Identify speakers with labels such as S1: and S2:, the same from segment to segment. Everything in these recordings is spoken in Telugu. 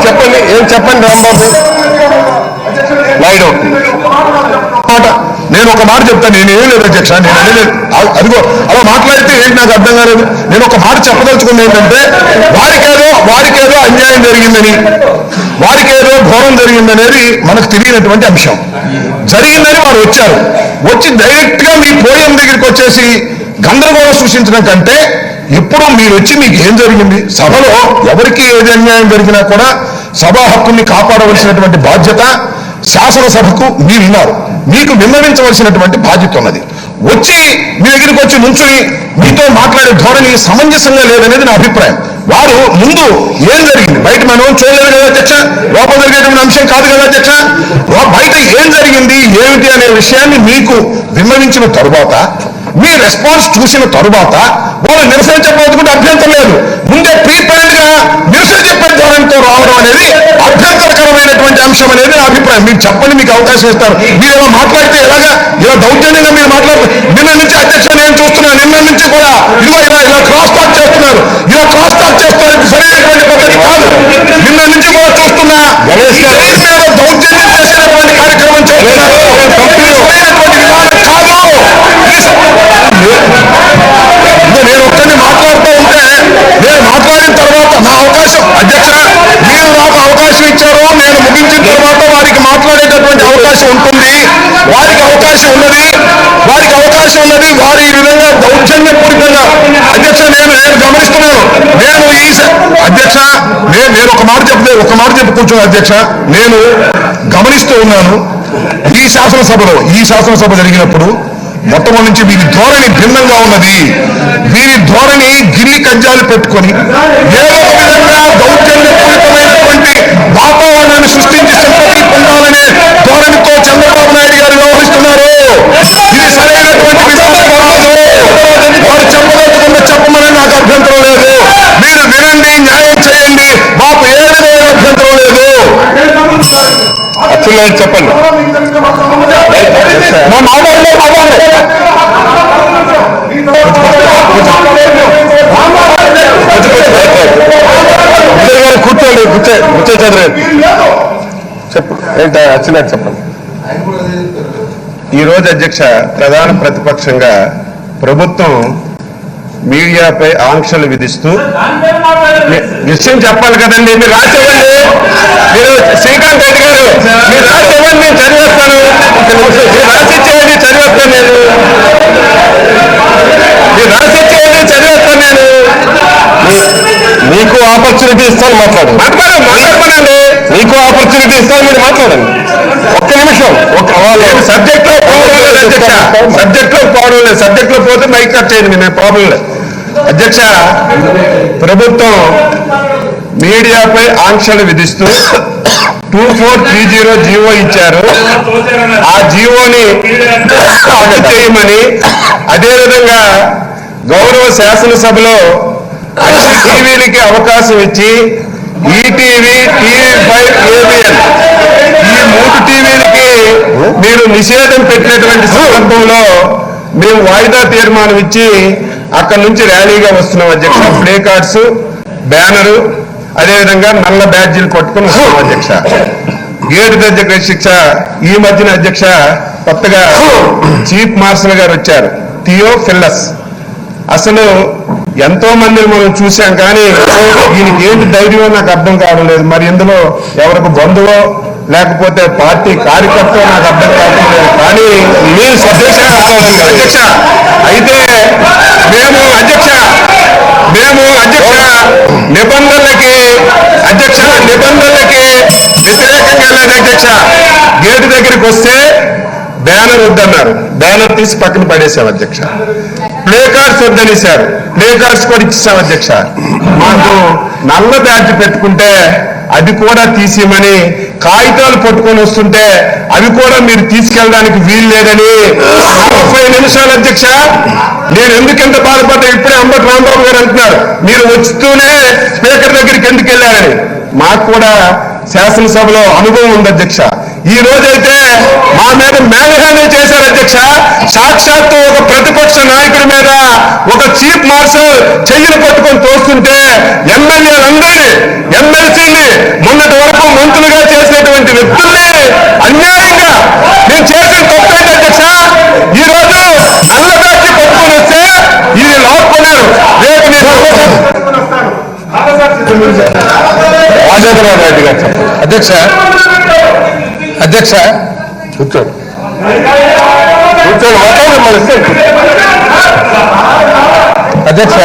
S1: చెప్పండి రాంబాబు నాయుడు నేను ఒక మాట చెప్తాను. నేనేం లేదు అధ్యక్ష, నేను అనేది అదిగో అలా మాట్లాడితే ఏంటి నాకు అర్థం కాలేదు. నేను ఒక మాట చెప్పదలుచుకుంది ఏంటంటే వారికేదో అన్యాయం జరిగిందని, వారికేదో ఘోరం జరిగిందనేది మనకు తెలియనటువంటి అంశం. జరిగిందని వారు వచ్చి డైరెక్ట్ గా మీ పోయం దగ్గరికి వచ్చేసి గందరగోళం సృష్టించడం కంటే ఇప్పుడు మీరు వచ్చి మీకు ఏం జరిగింది, సభలో ఎవరికి ఏది అన్యాయం జరిగినా కూడా సభా హక్కుల్ని కాపాడవలసినటువంటి బాధ్యత శాసనసభకు మీరున్నారు. మీకు విన్నవించవలసినటువంటి బాధ్యత ఉన్నది. వచ్చి మీ దగ్గరికి వచ్చి నుంచుని మీతో మాట్లాడే ధోరణి సమంజసంగా లేదనేది నా అభిప్రాయం. వారు ముందు ఏం జరిగింది బయట మనం చూడలేదు కదా అధ్యక్ష, లోపల జరిగేటువంటి అంశం కాదు కదా అధ్యక్ష. బయట ఏం జరిగింది ఏమిటి అనే విషయాన్ని మీకు విన్నవించిన తరువాత మీ రెస్పాన్స్ చూసిన తరువాత వాళ్ళు నిరసన చెప్పవచ్చుకుంటే అభ్యంతరం లేదు. ముందే ప్రీప్లాన్డ్ గా నిరసన చెప్పే ధోరణితో రావడం అనేది అభ్యంతరకరమైనటువంటి అంశం అనేది నా అభిప్రాయం. మీరు చెప్పండి, మీకు అవకాశం ఇస్తారు. మీరు ఇలా మాట్లాడితే ఇలా దౌర్జన్యంగా మీరు మాట్లాడుతున్నారు. నిన్న నుంచి అధ్యక్ష నేను చూస్తున్నాను, నిన్న నుంచి కూడా ఇలా క్రాస్ టాక్ చేస్తున్నారు. ఇలా క్రాస్ టాక్ చేస్తున్నారు సరైనటువంటి పద్ధతి కాదు. నిన్న నుంచి కూడా చూస్తున్నా దౌర్జన్యం చేసేటువంటి కార్యక్రమం చేస్తున్నారు. సరైనటువంటి విధానం కాదు. నేను ఒక్కరిని మాట్లాడుతూ ఉంటే నేను మాట్లాడిన తర్వాత నా అవకాశం అధ్యక్ష మీరు నాకు అవకాశం ఇచ్చారు. నేను ముగించిన తర్వాత వారికి మాట్లాడేటటువంటి అవకాశం ఉంటుంది. వారికి అవకాశం ఉన్నది. వారు ఈ విధంగా దౌర్జన్యపూరితంగా అధ్యక్ష నేను గమనిస్తున్నాను. అధ్యక్ష నేను ఒక మాట చెప్పి కూర్చున్నాను అధ్యక్ష. నేను గమనిస్తూ ఉన్నాను. ఈ శాసనసభ జరిగినప్పుడు మొట్టమొదటి నుంచి వీరి ధోరణి భిన్నంగా ఉన్నది. వీరి ధోరణి గిల్లి కజ్జాలు పెట్టుకొని ఏదో ఒక విధంగా దౌర్జన్యపూరితమైనటువంటి వాతావరణాన్ని సృష్టించి సింపతి పొందాలనే ధోరణితో చంద్రబాబు నాయుడు గారు వ్యవహరిస్తున్నారు. ఇది సరైనటువంటి విధానం కాదు. వారు చెప్పమని నాకు అభ్యంతరం లేదు. మీరు వినండి, న్యాయం చేయండి, మాకు ఏ విధమైన అభ్యంతరం లేదు. చెప్పండి కూర్చోండి చెప్పండి. ఈరోజు అధ్యక్ష ప్రధాన ప్రతిపక్షంగా ప్రభుత్వం మీడియాపై ఆంక్షలు విధిస్తూ విషయం చెప్పాలి కదండి. మీరు రాసేవండి, మీరు శ్రీకాంత్ రెడ్డి గారు మీరు రాసేవండి, నేను చదివేస్తాను. మీరు రాసిచ్చేయండి, చదివేస్తాను నేను. మీరు రాసిచ్చేయండి, చదివేస్తాను నేను. మీకు ఆపర్చునిటీ ఇస్తాను, మాట్లాడండి. మీకు ఆపర్చునిటీ ఇస్తాను, మీరు మాట్లాడండి. ఒక్క నిమిషం. సబ్జెక్ట్ లో పోవడం లేదు అధ్యక్ష, సబ్జెక్ట్ లో పోతే మైక్ కట్ చేయండి, నేను ప్రాబ్లం లేదు అధ్యక్ష. ప్రభుత్వం మీడియాపై ఆంక్షలు విధిస్తూ 2430 జీవో ఇచ్చారు. ఆ జీవోని అమలు చేయమని, అదేవిధంగా గౌరవ శాసనసభలో అన్ని టీవీలకి అవకాశం ఇచ్చి ఈటీవీ, టీవీ5, ఏబిఎన్ ఈ 3 టీవీలకి మీరు నిషేధం పెట్టినటువంటి సందర్భంలో మేము వాయిదా తీర్మానం ఇచ్చి అక్కడి నుంచి ర్యాలీగా వస్తున్నాం అధ్యక్ష. ప్లే కార్డ్స్, బ్యానరు, అదేవిధంగా నల్ల బ్యాడ్జీలు పట్టుకుని వస్తున్నాం అధ్యక్ష. గేటు దగ్గర శిక్ష ఈ మధ్యన అధ్యక్ష కొత్తగా చీఫ్ మార్షల్ గారు వచ్చారు, థియో ఫిల్లస్. అసలు ఎంతో మందిని మనం చూసాం, కానీ దీనికి ఏంటి ధైర్యం నాకు అర్థం కావడం లేదు. మరి ఇందులో ఎవరికి బంధువో లేకపోతే పార్టీ కార్యకర్త నాకు అర్థం కావడం లేదు. కానీ మీరు అధ్యక్ష అయితే మేము అధ్యక్ష నిబంధనలకి వ్యతిరేకంగా లేదు అధ్యక్ష. గేటు దగ్గరికి వస్తే బ్యానర్ వద్దన్నారు, బ్యానర్ తీసి పక్కన పడేసాం అధ్యక్ష. ప్లే కార్డ్స్ వద్దనేశారు, ప్లే కార్డ్స్ కూడా ఇచ్చేసాం అధ్యక్ష. మాకు నల్ల బ్యాడ్జ్ పెట్టుకుంటే అది కూడా తీసేయమని, కాగితాలు పట్టుకొని వస్తుంటే అవి కూడా మీరు తీసుకెళ్ళడానికి వీలు లేదని 40 నిమిషాలు అధ్యక్ష. నేను ఎందుకెంత బాధపడ్డా ఇప్పుడే అంబటి రాంబాబు గారు అంటున్నారు, మీరు వస్తూనే స్పీకర్ దగ్గరికి ఎందుకు వెళ్ళారని. మాకు కూడా శాసనసభలో అనుభవం ఉంది అధ్యక్ష. ఈ రోజైతే మా మీద మేనహాని చేశారు అధ్యక్ష. సాక్షాత్తు ఒక ప్రతిపక్ష నాయకుడి మీద ఒక చీఫ్ మార్షల్ చెయ్యిని పట్టుకొని తోస్తుంటే ఎమ్మెల్యేలందరినీ, ఎమ్మెల్సీని మొన్నటి రాజేంద్రబాబు రెడ్డి గారు.
S2: అధ్యక్ష అధ్యక్ష
S1: కూర్చోండి మాట్లాడండి మన
S2: అధ్యక్ష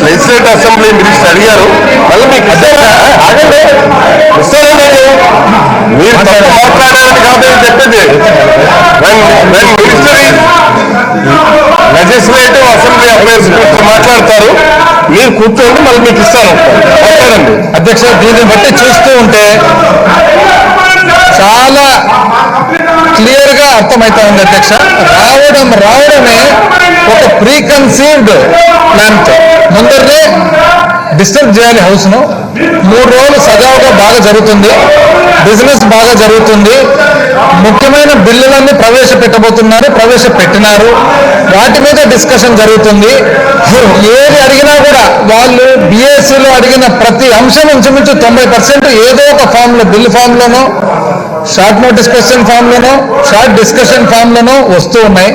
S1: లెజిస్లేటివ్ అసెంబ్లీ మినిస్టర్ అడిగారు. మళ్ళీ మీకు ఆగండి ఇస్తానండి. మీరు తప్పు మాట్లాడాలని కాదు చెప్పింది. మినిస్టర్ లెజిస్లేటివ్ అసెంబ్లీ అఫైర్స్ గురించి మాట్లాడతారు. మీరు కూర్చోండి, మళ్ళీ మీకు ఇస్తాను. మాట్లాడండి
S2: అధ్యక్ష. దీన్ని బట్టి చూస్తూ ఉంటే చాలా క్లియర్ గా అర్థమవుతా ఉంది అధ్యక్ష. రావడమే ఒక ప్రీ కన్సీవ్డ్ ప్లాన్ తో ముందరే డిస్టర్బ్ చేయాలి హౌస్ ను. 3 రోజులు సజావుగా బాగా జరుగుతుంది, బిజినెస్ బాగా జరుగుతుంది, ముఖ్యమైన బిల్లులన్నీ ప్రవేశపెట్టినారు, వాటి మీద డిస్కషన్ జరుగుతుంది. ఏది అడిగినా కూడా వాళ్ళు బిఎస్సీలో అడిగిన ప్రతి అంశం ఇంచుమించు 90% ఏదో ఒక ఫామ్ లో, బిల్ ఫామ్ లోనో, షార్ట్ నోటీస్ క్వశ్చన్ ఫామ్ లోనో, షార్ట్ డిస్కషన్ ఫామ్ లోనో వస్తూ ఉన్నాయి.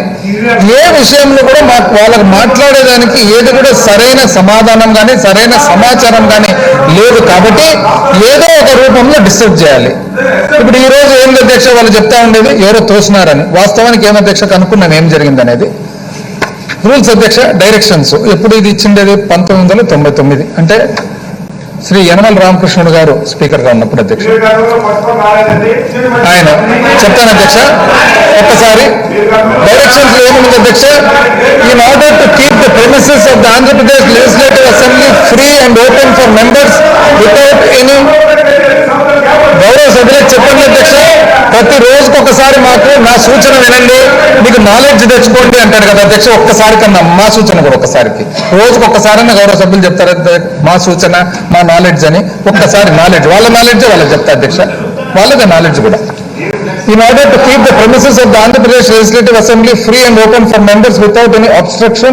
S2: ఏ విషయంలో కూడా వాళ్ళకి మాట్లాడేదానికి ఏది కూడా సరైన సమాధానం కానీ సరైన సమాచారం కానీ లేదు. కాబట్టి ఏదో ఒక రూపంలో డిస్టర్బ్ చేయాలి. ఇప్పుడు ఈ రోజు ఏం అధ్యక్ష వాళ్ళు చెప్తా ఉండేది ఎవరో తోసినారని. వాస్తవానికి ఏం అధ్యక్ష కనుక్కున్నాం ఏం జరిగింది అనేది. రూల్స్ అధ్యక్ష, డైరెక్షన్స్ ఎప్పుడు ఇది ఇచ్చిండేది 1999, అంటే శ్రీ యనమల రామకృష్ణుడు గారు స్పీకర్ గా ఉన్నప్పుడు అధ్యక్ష. ఆయన చెప్తాను అధ్యక్ష ఒక్కసారి. డైరెక్షన్స్ ఏముంది అధ్యక్ష? In order to keep the premises of the Andhra Pradesh legislative assembly free and open for members without any. గౌరవ సభ్యులకు చెప్పండి అధ్యక్ష, ప్రతి రోజుకి ఒకసారి మాకు నా సూచన వినండి, మీకు నాలెడ్జ్ తెచ్చుకోండి అంటాడు కదా అధ్యక్ష. ఒక్కసారి కన్నా మా సూచన కూడా ఒక్కసారికి, రోజుకి ఒక్కసారైనా గౌరవ సభ్యులు చెప్తారు మా సూచన, మా నాలెడ్జ్ అని. ఒక్కసారి నాలెడ్జ్, వాళ్ళ నాలెడ్జ్ వాళ్ళకి చెప్తా అధ్యక్ష, వాళ్ళదే నాలెడ్జ్ కూడా. In order to keep the premises of the Andhra Pradesh Legislative Assembly free and open for members without any obstruction,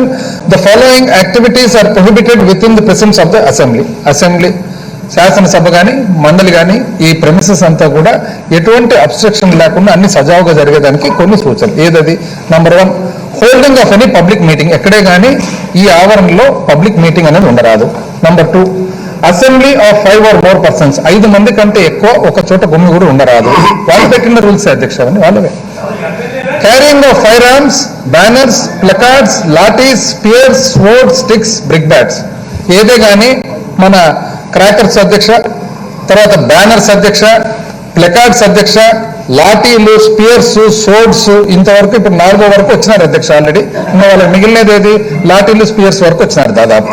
S2: the following activities are prohibited within the presence of the Assembly. శాసనసభ కానీ మండలి కానీ ఈ ప్రెమిసెస్ అంతా కూడా ఎటువంటి అబ్స్ట్రక్షన్ లేకుండా అన్ని సజావుగా జరిగేదానికి కొన్ని సూచనలు. ఏదది? Number 1, holding of any public meeting. ఎక్కడే కానీ ఈ ఆవరణలో పబ్లిక్ మీటింగ్ అనేది ఉండరాదు. Number 2, assembly of 5 or more persons. 5 మంది కంటే ఎక్కువ ఒక చోట గుమ్మి కూడా ఉండరాదు. వాళ్ళు పెట్టిన రూల్స్ అధ్యక్ష, వాళ్ళవే. Carrying of firearms, banners, placards, lathis, spears, swords, sticks, brickbats. ఏదే కానీ మన క్రాకర్స్ అధ్యక్ష, తర్వాత బ్యానర్స్ అధ్యక్ష, ప్లకార్డ్స్ అధ్యక్ష, లాఠీలు, స్పియర్స్, సోర్డ్స్, ఇంతవరకు ఇప్పుడు 4వ వరకు వచ్చినారు అధ్యక్ష ఆల్రెడీ. ఇంకా వాళ్ళకి మిగిలినది ఏది? లాఠీలు, స్పియర్స్ వరకు వచ్చినారు దాదాపు.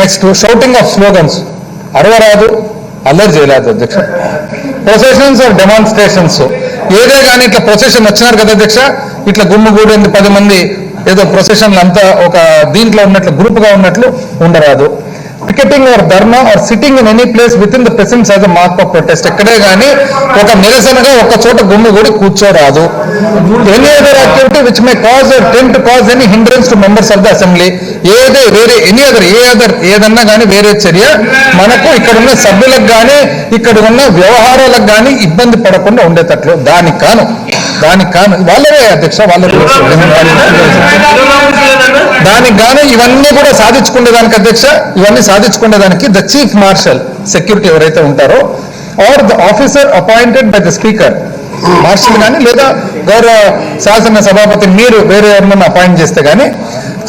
S2: Next, shouting of slogans. అరవరాదు, అల్లరి చేయలేదు అధ్యక్ష. Processions of demonstrations. ఏదే కానీ ఇట్లా ప్రొసెషన్ వచ్చినారు కదా అధ్యక్ష, ఇట్లా గుమ్ముగూడి 10 మంది ఏదో ప్రొసెషన్లు అంతా ఒక దీంట్లో ఉన్నట్లు గ్రూప్గా ఉన్నట్లు ఉండరాదు. Picketing or dharna or sitting in any place with in the presence as a mark of protest. ఎక్కడే కానీ ఒక నిరసనగా ఒక చోట గుమ్మిగూడి కూర్చోరాదు. Any other activity which may cause or tend to cause any hindrance to members of the assembly. ఏదన్నా కానీ వేరే చర్య మనకు ఇక్కడ ఉన్న సభ్యులకు కానీ ఇక్కడ ఉన్న వ్యవహారాలకు కానీ ఇబ్బంది పడకుండా ఉండేటట్లు దానికి కాను వాళ్ళవే అధ్యక్ష, వాళ్ళ దానికి గాను ఇవన్నీ కూడా సాధించుకునేదానికి అధ్యక్ష, ఇవన్నీ సాధించుకునేదానికి ద చీఫ్ మార్షల్ సెక్యూరిటీ ఎవరైతే ఉంటారో or the officer appointed by the speaker, marshal కానీ లేదా గౌరవ శాసన సభాపతి మీరు వేరే ఎవరినైనా అపాయింట్ చేస్తే కానీ,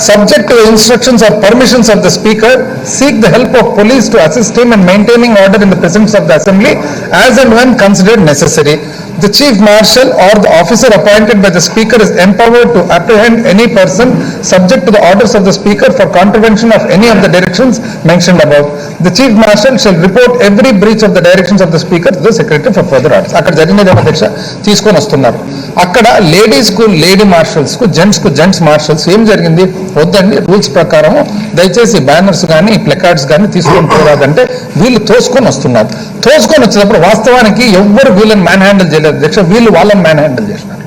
S2: subject to the instructions or permissions of the speaker, seek the help of police to assist him in maintaining order in the presence of the assembly as and when considered necessary. The chief marshal or the officer appointed by the speaker is empowered to apprehend any person subject to the orders of the speaker for contravention of any of the directions mentioned above. The chief marshal shall report every breach of the directions of the speaker to the secretary for further orders. అక్కడ జరిగినది అధ్యక్ష తీసుకొని వస్తున్నారు. అక్కడ లేడీస్ కు లేడీ మార్షల్స్ కు జెంట్స్ మార్షల్స్ ఏం జరిగింది? వద్దండి, రూల్స్ ప్రకారం దయచేసి బ్యానర్స్ కానీ ప్లకార్డ్స్ కానీ తీసుకొని పోరాదంటే వీళ్ళు తోసుకొని వస్తున్నారు. తోసుకొని వచ్చేటప్పుడు వాస్తవానికి ఎవ్వరు వీళ్ళని మ్యాన్ హ్యాండిల్ చేయలేదు అధ్యక్ష, వీళ్ళు వాళ్ళని మ్యాన్ హ్యాండిల్ చేసినారు.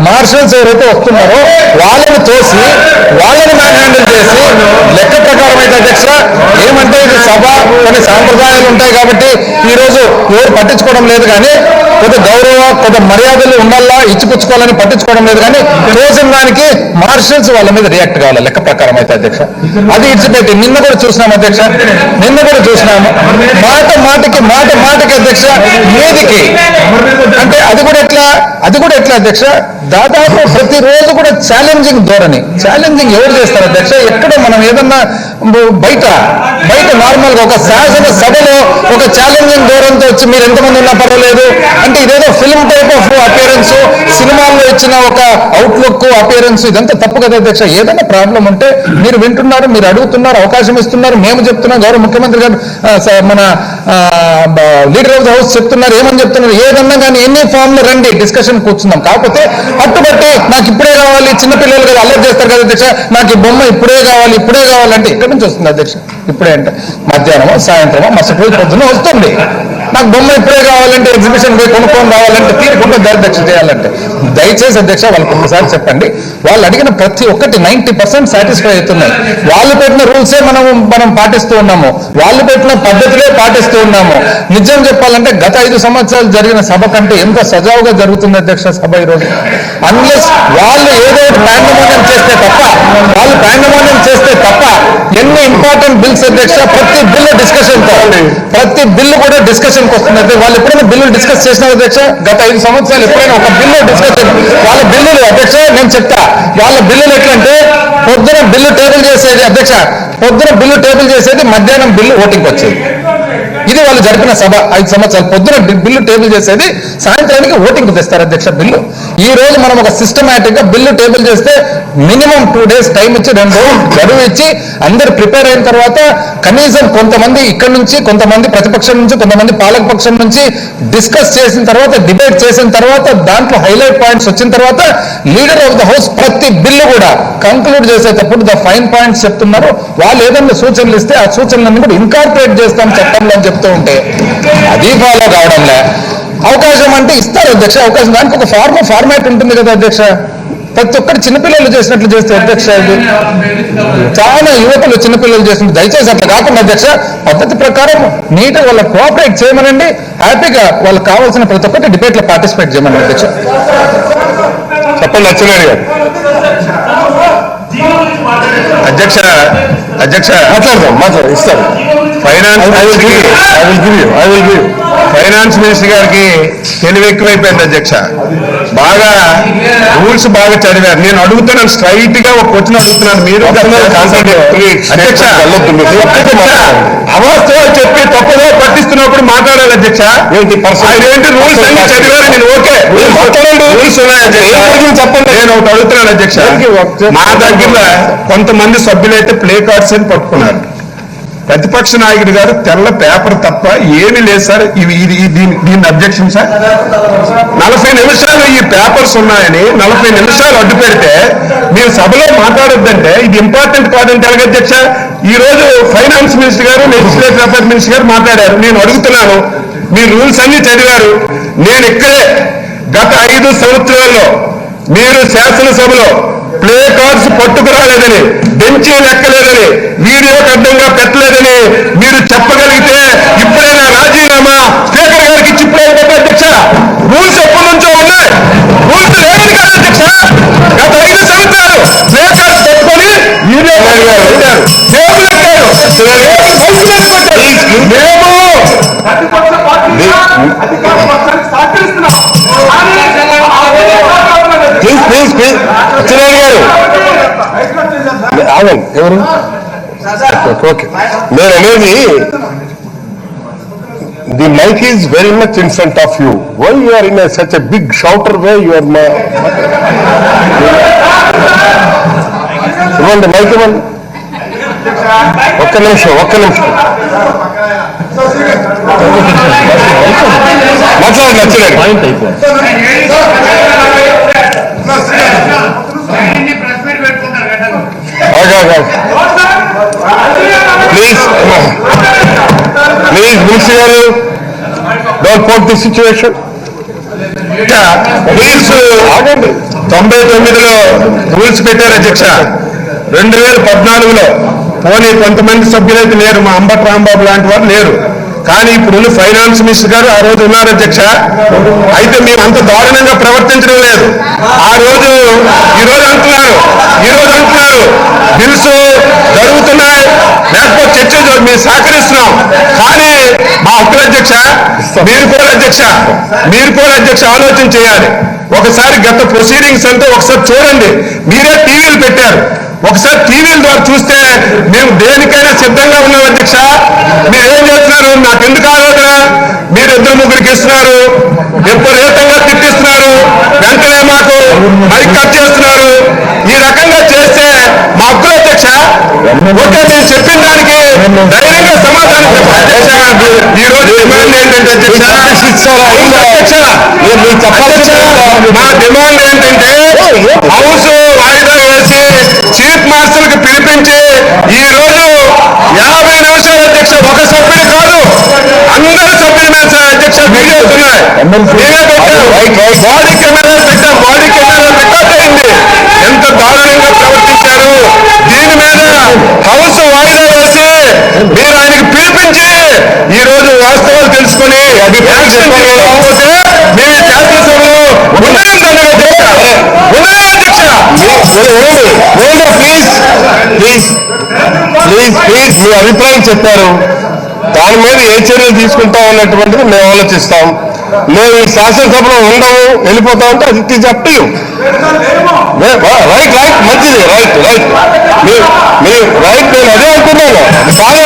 S2: మార్షల్స్ ఎవరైతే వస్తున్నారో వాళ్ళని తోసి వాళ్ళని మ్యాన్ హ్యాండిల్ చేసి లెక్క ప్రకారం అయితే అధ్యక్ష ఏమంటే ఇది సభ కొన్ని సాంప్రదాయాలు ఉంటాయి కాబట్టి ఈరోజు ఎవరు పట్టించుకోవడం లేదు. కానీ కొద్ది గౌరవ కొద్ది మర్యాదలు ఉండాలా, ఇచ్చిపుచ్చుకోవాలని పట్టించుకోవడం లేదు. కానీ తోసిన దానికి మార్షల్స్ వాళ్ళ మీద రియాక్ట్ కావాలి లెక్క ప్రకారం అయితే అధ్యక్ష. అది ఇచ్చిపెట్టి నిన్న కూడా చూసినాము అధ్యక్ష, మాట మాటకి అధ్యక్ష మీదికి అంటే అది కూడా ఎట్లా అధ్యక్ష, దాదాపు ప్రతిరోజు కూడా ఛాలెంజింగ్ ధోరణి. ఛాలెంజింగ్ ఎవరు చేస్తారు అధ్యక్ష? ఎక్కడ మనం ఏదన్నా బయట నార్మల్ గా ఒక శాసన సభలో ఒక ఛాలెంజింగ్ ధోరణితో వచ్చి మీరు ఎంతమంది ఉన్నా పర్వాలేదు అంటే ఇదేదో ఫిల్మ్ టైప్ ఆఫ్ అపియరెన్స్, సినిమాల్లో ఇచ్చిన ఒక అవుట్లుక్ అపియరెన్స్, ఇదంతా తప్పు కదా అధ్యక్ష. ఏదైనా ప్రాబ్లం ఉంటే మీరు వింటున్నారు, మీరు అడుగుతున్నారు, అవకాశం ఇస్తున్నారు, మేము చెప్తున్నాం, గౌరవ ముఖ్యమంత్రి గారు మన లీడర్ ఆఫ్ ద హౌస్ చెప్తున్నారు, ఏమని చెప్తున్నారు, ఏదన్నా కానీ ఎన్ని ఫామ్ లో రండి డిస్కషన్ కూర్చుందాం. కాకపోతే పట్టుబట్టి నాకు ఇప్పుడే కావాలి, చిన్నపిల్లలు కదా అల్లరి చేస్తారు కదా అధ్యక్ష, నాకు ఈ బొమ్మ ఇప్పుడే కావాలంటే ఎక్కడి నుంచి వస్తుంది అధ్యక్ష? ఇప్పుడే అంటే మధ్యాహ్నమో సాయంత్రమో మరుసటి రోజు పొద్దున వస్తుంది. నాకు బొమ్మ ఇప్పుడే కావాలంటే ఎగ్జిబిషన్ పోయి కొనుక్కొని రావాలంటే తీరుకుంటే అధ్యక్ష చేయాలంటే దయచేసి అధ్యక్ష వాళ్ళకి ఒకసారి చెప్పండి. వాళ్ళు అడిగిన ప్రతి ఒక్కటి 90% సాటిస్ఫై అవుతున్నాయి. వాళ్ళు పెట్టిన రూల్సే మనం పాటిస్తూ ఉన్నాము, వాళ్ళు పెట్టిన పద్ధతులే పాటిస్తూ ఉన్నాము. నిజం చెప్పాలంటే గత 5 సంవత్సరాలు జరిగిన సభ కంటే ఎంత సజావుగా జరుగుతుంది అధ్యక్ష సభ ఈరోజు. అన్లెస్ వాళ్ళు ఏదో పాండమోనియం చేస్తే తప్ప ఎన్ని ఇంపార్టెంట్ బిల్స్ అధ్యక్ష ప్రతి బిల్లు కూడా డిస్కషన్కి వస్తుంది. వాళ్ళు ఎప్పుడైనా బిల్లు డిస్కస్ చేసినారు అధ్యక్ష? గత 5 సంవత్సరాలు ఎప్పుడైనా ఒక బిల్లు డిస్కషన్? వాళ్ళ బిల్లులు అధ్యక్ష నేను చెప్తా, వాళ్ళ బిల్లులు ఎట్లంటే పొద్దున బిల్లు టేబుల్ చేసేది మధ్యాహ్నం బిల్లు ఓటింగ్కి వచ్చేది. ఇది వాళ్ళు జరిపిన సభ 5 సంవత్సరాలు. పొద్దున బిల్లు టేబుల్ చేసేది, సాయంత్రానికి ఓటింగ్ తెస్తారు అధ్యక్ష బిల్లు. ఈ రోజు మనం ఒక సిస్టమేటిక్ గా బిల్లు టేబుల్ చేస్తే మినిమం 2 days టైం ఇచ్చి 2 రోజులు గడువు ఇచ్చి అందరు ప్రిపేర్ అయిన తర్వాత కనీసం కొంతమంది ఇక్కడ నుంచి, కొంతమంది ప్రతిపక్షం నుంచి, కొంతమంది పాలకపక్షం నుంచి డిస్కస్ చేసిన తర్వాత, డిబేట్ చేసిన తర్వాత, దాంట్లో హైలైట్ పాయింట్స్ వచ్చిన తర్వాత లీడర్ ఆఫ్ ద హౌస్ ప్రతి బిల్లు కూడా కంక్లూడ్ చేసేటప్పుడు ద ఫైన్ పాయింట్స్ చెప్తున్నారు. వాళ్ళు ఏదైనా సూచనలు ఇస్తే ఆ సూచనలను కూడా ఇన్కార్పొరేట్ చేస్తాం చట్టంలో అని చెప్తూ ఉంటే అది ఫాలో కావడంలే. అవకాశం అంటే ఇస్తారు అధ్యక్ష, అవకాశం దానికి ఒక ఫార్మాట్ ఉంటుంది కదా అధ్యక్ష. ప్రతి ఒక్కటి చిన్నపిల్లలు చేసినట్లు చేస్తే అధ్యక్ష, ఇది చాలా యువకులు చిన్నపిల్లలు చేసినట్టు. దయచేసి అట్లా కాకుండా అధ్యక్ష పద్ధతి ప్రకారం నీట్గా వాళ్ళకి కోఆపరేట్ చేయమనండి. హ్యాపీగా వాళ్ళకి కావాల్సిన ప్రతి ఒక్కటి డిబేట్లో పార్టిసిపేట్ చేయమని అధ్యక్ష.
S1: చెప్పండి అచ్చెన్నాయుడు గారు. అధ్యక్ష మాట్లాడదాం ఇస్తారు. ఫైనాన్స్ మినిస్టర్ గారికి తెలివి ఎక్కువైపోయింది అధ్యక్ష. బాగా రూల్స్ బాగా చదివారు. నేను అడుగుతున్నాను, స్ట్రైట్ గా ఒక క్వశ్చన్ అడుగుతున్నాను. మీరు అధ్యక్ష అవాస్తవాలు చెప్పి తప్పుదో పట్టిస్తున్నప్పుడు మాట్లాడాలి అధ్యక్ష. ఏంటి రూల్స్ అన్ని చదివారు, నేను ఓకే రూల్స్ ఉన్నాయి చెప్పండి. నేను ఒకటి అడుగుతున్నాను అధ్యక్ష. మా దగ్గర కొంతమంది సభ్యులైతే ప్లే కార్డ్స్ అని పట్టుకున్నారు. ప్రతిపక్ష నాయకుడు గారు తెల్ల పేపర్ తప్ప ఏమీ లేదు సార్. దీన్ని అబ్జెక్షన్ సార్. 40 నిమిషాలు ఈ పేపర్స్ ఉన్నాయని 40 నిమిషాలు అడ్డు పెడితే మీరు సభలో మాట్లాడొద్దంటే ఇది ఇంపార్టెంట్ కాదంటే ఎలాగ అధ్యక్ష? ఈ రోజు ఫైనాన్స్ మినిస్టర్ గారు, లెజిస్లేటివ్ అఫైర్స్ మినిస్టర్ గారు మాట్లాడారు. నేను అడుగుతున్నాను, మీరు రూల్స్ అన్ని చదివారు. నేను ఇక్కడే గత 5 సంవత్సరాల్లో మీరు శాసనసభలో ప్లే కార్డ్స్ పట్టుకురాలేదని, బెంచీలు ఎక్కలేదని, వీడియోకి అడ్డంగా పెట్టలేదని మీరు చెప్పగలిగితే ఇప్పుడైనా రాజీనామా స్పీకర్ గారికి ఇచ్చి ఇప్పుడే అధ్యక్ష. రూల్స్ ఎప్పటి నుంచో ఉన్నాయి, రూల్స్ లేదని కదా అధ్యక్ష. గత 5 సంవత్సరాలు ప్లే కార్డ్స్ పెట్టుకొని వీడియో ఎవరు ఓకే నేను అనేది the mic is very much in front of you. Why you are in such a big shouter way you are ఇవ్వండి మైక్ ఇవ్వండి. ఒక్క నిమిషం మాట్లాడండి నచ్చలేదు. ప్లీజ్ మినిస్టర్ గారు, don't pot the situation. Rules 99లో రూల్స్ పెట్టారు అధ్యక్ష. 2014లో పోనీ కొంతమంది సభ్యులైతే లేరు, మా అంబట్ రాంబాబు లాంటి వారు లేరు. కానీ ఇప్పుడున్న ఫైనాన్స్ మినిస్టర్ గారు ఆ రోజు ఉన్నారు అధ్యక్ష. అయితే మేము అంత దారుణంగా ప్రవర్తించడం లేదు. ఆ రోజు ఈ రోజు అంటున్నారు బిల్స్ జరుగుతున్నాయి, లేకపోతే చర్చ మేము సహకరిస్తున్నాం. కానీ మా హక్కుల అధ్యక్ష మీరు కూడా అధ్యక్ష ఆలోచన చేయాలి. ఒకసారి గత ప్రొసీడింగ్స్ అంతా ఒకసారి చూడండి. మీరే టీవీలు పెట్టారు, ఒకసారి టీవీల ద్వారా చూస్తే మేము దేనికైనా సిద్ధంగా ఉన్నాం అధ్యక్ష. మీరేం చేస్తున్నారు? నాకు ఎందుకు ఆలోచన? మీరు ఇద్దరు ముగ్గురికి ఇస్తున్నారు, విపరీతంగా తిట్టిస్తున్నారు, వెంటనే మాకు మైక్ కట్ చేస్తున్నారు. ఈ రకంగా చేస్తే మా హక్కుల అధ్యక్ష. ఓకే, నేను చెప్పిన దానికి ధైర్యంగా సమాధానం చెప్పండి అధ్యక్ష. ఈ రోజు డిమాండ్ ఏంటంటే అధ్యక్ష, మా డిమాండ్ ఏంటంటే హౌస్ వాయిదా వేసి చీఫ్ మార్షల్ కి పిలిపించి ఈ రోజు 50 నిమిషాలు అధ్యక్ష, ఒక సభ్యుడు కాదు అందరు సభ్యుల మీద అధ్యక్ష వీడియోస్ ఉన్నాయి. బాడీ కెమెరా రికార్డ్ అయింది. ఎంత దారుణంగా ప్రవర్తించారు. దీని మీద హౌస్ వాయిదా వేసి మీరు ఆయనకి పిలిపించి ఈ రోజు వాస్తవాలు తెలుసుకొని యాక్షన్ తీసుకోకపోతే మేము శాసనసభలో ఉండడం ప్లీజ్ మీ అభిప్రాయం చెప్పారు. దాని మీద ఏ చర్యలు తీసుకుంటాం అన్నటువంటిది మేము ఆలోచిస్తాం. మేము ఈ శాసనసభలో ఉండము, వెళ్ళిపోతామంటే అది it is up to you. Right మంచిది, రైట్ మీ రైట్. నేను అదే అంటున్నాను, కాదు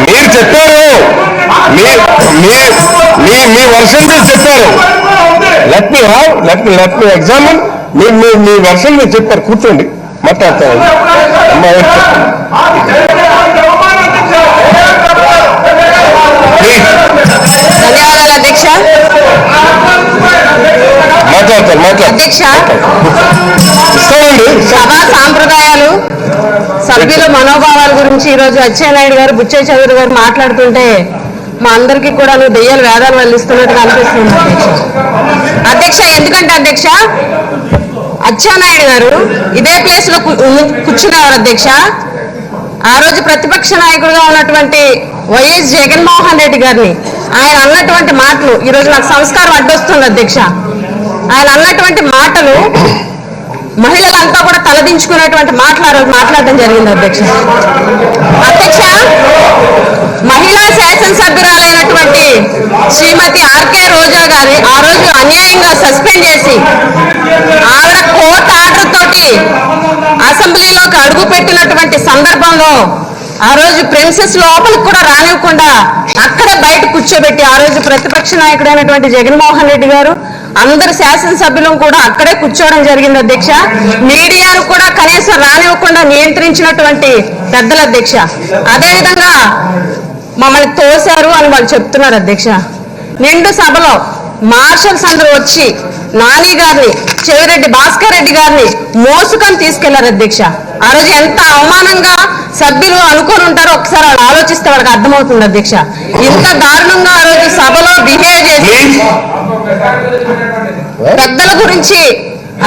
S1: మీరు చెప్పారు, మీ వర్షన్ మీరు చెప్పారు. Let me examine. మీ వర్షన్ మీరు చెప్పారు, కూర్చోండి మాట్లాడతాను.
S3: ధన్యవాదాలు అధ్యక్ష. అధ్యక్ష, సభా సాంప్రదాయాలు, సభ్యుల మనోభావాల గురించి ఈరోజు అచ్చెన్నాయుడు గారు, బుచ్చయ్య చౌదరి గారు మాట్లాడుతుంటే మా అందరికీ కూడా దెయ్యాలు వేదాలు వల్లిస్తున్నట్టుగా అనిపిస్తుంది అధ్యక్ష. ఎందుకంటే అధ్యక్ష, అచ్చెన్నాయుడు గారు ఇదే ప్లేస్ లో కూర్చునేవారు అధ్యక్ష. ఆ రోజు ప్రతిపక్ష నాయకుడిగా ఉన్నటువంటి వైఎస్ జగన్మోహన్ రెడ్డి గారిని ఆయన అన్నటువంటి మాటలు ఈరోజు నాకు సంస్కారం అడ్డొస్తుంది అధ్యక్ష. ఆయన అన్నటువంటి మాటలు మహిళలంతా కూడా తలదించుకునేటువంటి మాటలు ఆ రోజు మాట్లాడడం జరిగింది అధ్యక్ష. మహిళా శాసనసభ్యురాలైనటువంటి శ్రీమతి ఆర్కే రోజా గారి ఆ రోజు అన్యాయంగా సస్పెండ్ చేసి ఆవిడ కోర్టు ఆర్డర్ తోటి అసెంబ్లీలోకి అడుగు పెట్టినటువంటి సందర్భంలో ఆ రోజు ప్రిన్సెస్ లోపలికి కూడా రానివ్వకుండా అక్కడే బయట కూర్చోబెట్టి ఆ రోజు ప్రతిపక్ష నాయకుడైనటువంటి జగన్మోహన్ రెడ్డి గారు అందరు శాసనసభ్యులను కూడా అక్కడే కూర్చోవడం జరిగింది అధ్యక్ష. మీడియాను కూడా కనీసం రానివ్వకుండా నియంత్రించినటువంటి పెద్దల అధ్యక్ష. అదేవిధంగా మమ్మల్ని తోశారు అని వాళ్ళు చెప్తున్నారు అధ్యక్ష. నిండు సభలో మార్షల్స్ అందరూ వచ్చి నాని గారిని, చెవిరెడ్డి భాస్కర్ రెడ్డి గారిని మోసుకొని తీసుకెళ్లారు అధ్యక్ష. ఆ రోజు ఎంత అవమానంగా సభ్యులు అనుకొని ఉంటారో ఒకసారి వాళ్ళు ఆలోచిస్తే వాళ్ళకి అర్థమవుతుంది అధ్యక్ష. ఇంత దారుణంగా ఆ రోజు సభలో బిహేవ్ చేసి పెద్దల గురించి,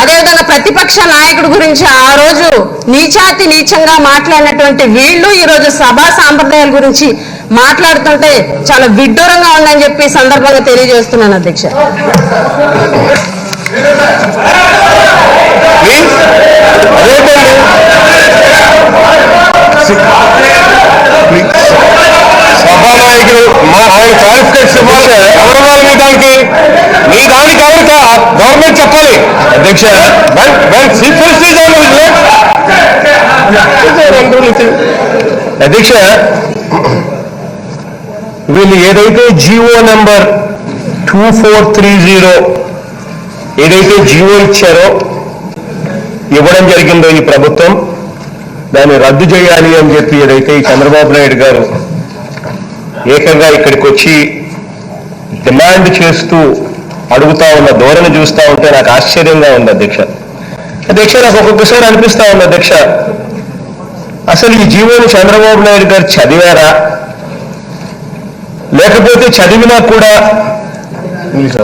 S3: అదేవిధంగా ప్రతిపక్ష నాయకుడి గురించి ఆ రోజు నీచాతి నీచంగా మాట్లాడినటువంటి వీళ్ళు ఈ రోజు సభా సాంప్రదాయాల గురించి మాట్లాడుతుంటే చాలా విడ్డూరంగా ఉందని చెప్పి సందర్భంగా తెలియజేస్తున్నాను అధ్యక్ష. సభానాయకుడు ఆయన క్వాలిఫికేషన్ ఇవ్వాలి. ఎవరివ్వాలి మీ దానికి ఎవరిక గవర్నమెంట్ చెప్పాలి అధ్యక్ష. అధ్యక్ష, వీళ్ళు ఏదైతే జీవో నెంబర్ 2430 ఏదైతే జీవో ఇచ్చారో, ఇవ్వడం జరిగిందో ఈ ప్రభుత్వం, దాన్ని రద్దు చేయాలి అని చెప్పి ఏదైతే ఈ చంద్రబాబు నాయుడు గారు ఏకంగా ఇక్కడికి వచ్చి డిమాండ్ చేస్తూ అడుగుతా ఉన్న ధోరణి చూస్తూ ఉంటే నాకు ఆశ్చర్యంగా ఉంది అధ్యక్ష. నాకు ఒక్కొక్కసారి అనిపిస్తా ఉంది అధ్యక్ష, అసలు ఈ జీవోని చంద్రబాబు నాయుడు గారు చదివారా, లేకపోతే చదివినా కూడా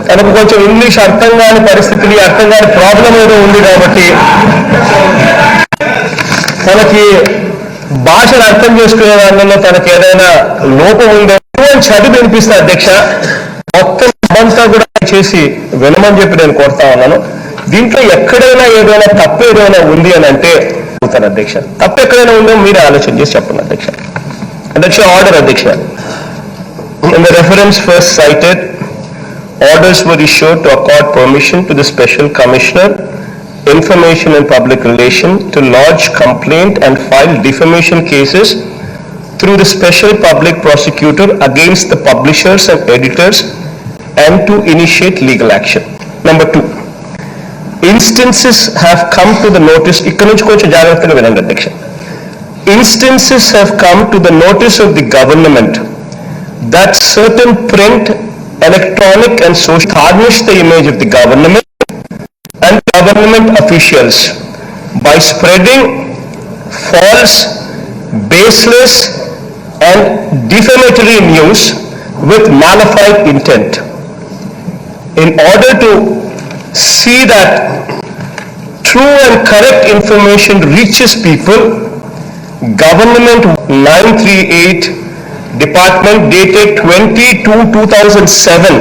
S3: తనకు కొంచెం ఇంగ్లీష్ అర్థం కాని పరిస్థితులు, అర్థం కాని ప్రాబ్లం ఏదో ఉంది కాబట్టి తనకి భాషను అర్థం చేసుకునే దానిలో తనకి ఏదైనా లోపం ఉందో
S4: చదివి వినిపిస్తా అధ్యక్ష. మొత్తం అంతా కూడా చేసి వినమని చెప్పి నేను కోరుతా ఉన్నాను. దీంట్లో ఎక్కడైనా ఏదైనా తప్పు ఏదైనా ఉంది అని అంటే అవుతాను అధ్యక్ష. తప్పు ఎక్కడైనా ఉందో మీరే ఆలోచన చేసి చెప్పండి అధ్యక్ష. అధ్యక్ష ఆర్డర్ అధ్యక్ష. In the reference first cited, orders were issued to accord permission to the Special Commissioner, Information and Public Relations to lodge complaint and file defamation cases through the Special Public Prosecutor against the publishers and editors and to initiate legal action. Number 2, instances have come to the notice, ikkada nunchi koncham jagrathaga vinandi adhyaksha. Instances have come to the notice of the government that certain print, electronic and social tarnish the image of the government and government officials by spreading false, baseless and defamatory news with malified intent. In order to see that true and correct information reaches people, Government 938 Department dated 20/2/2007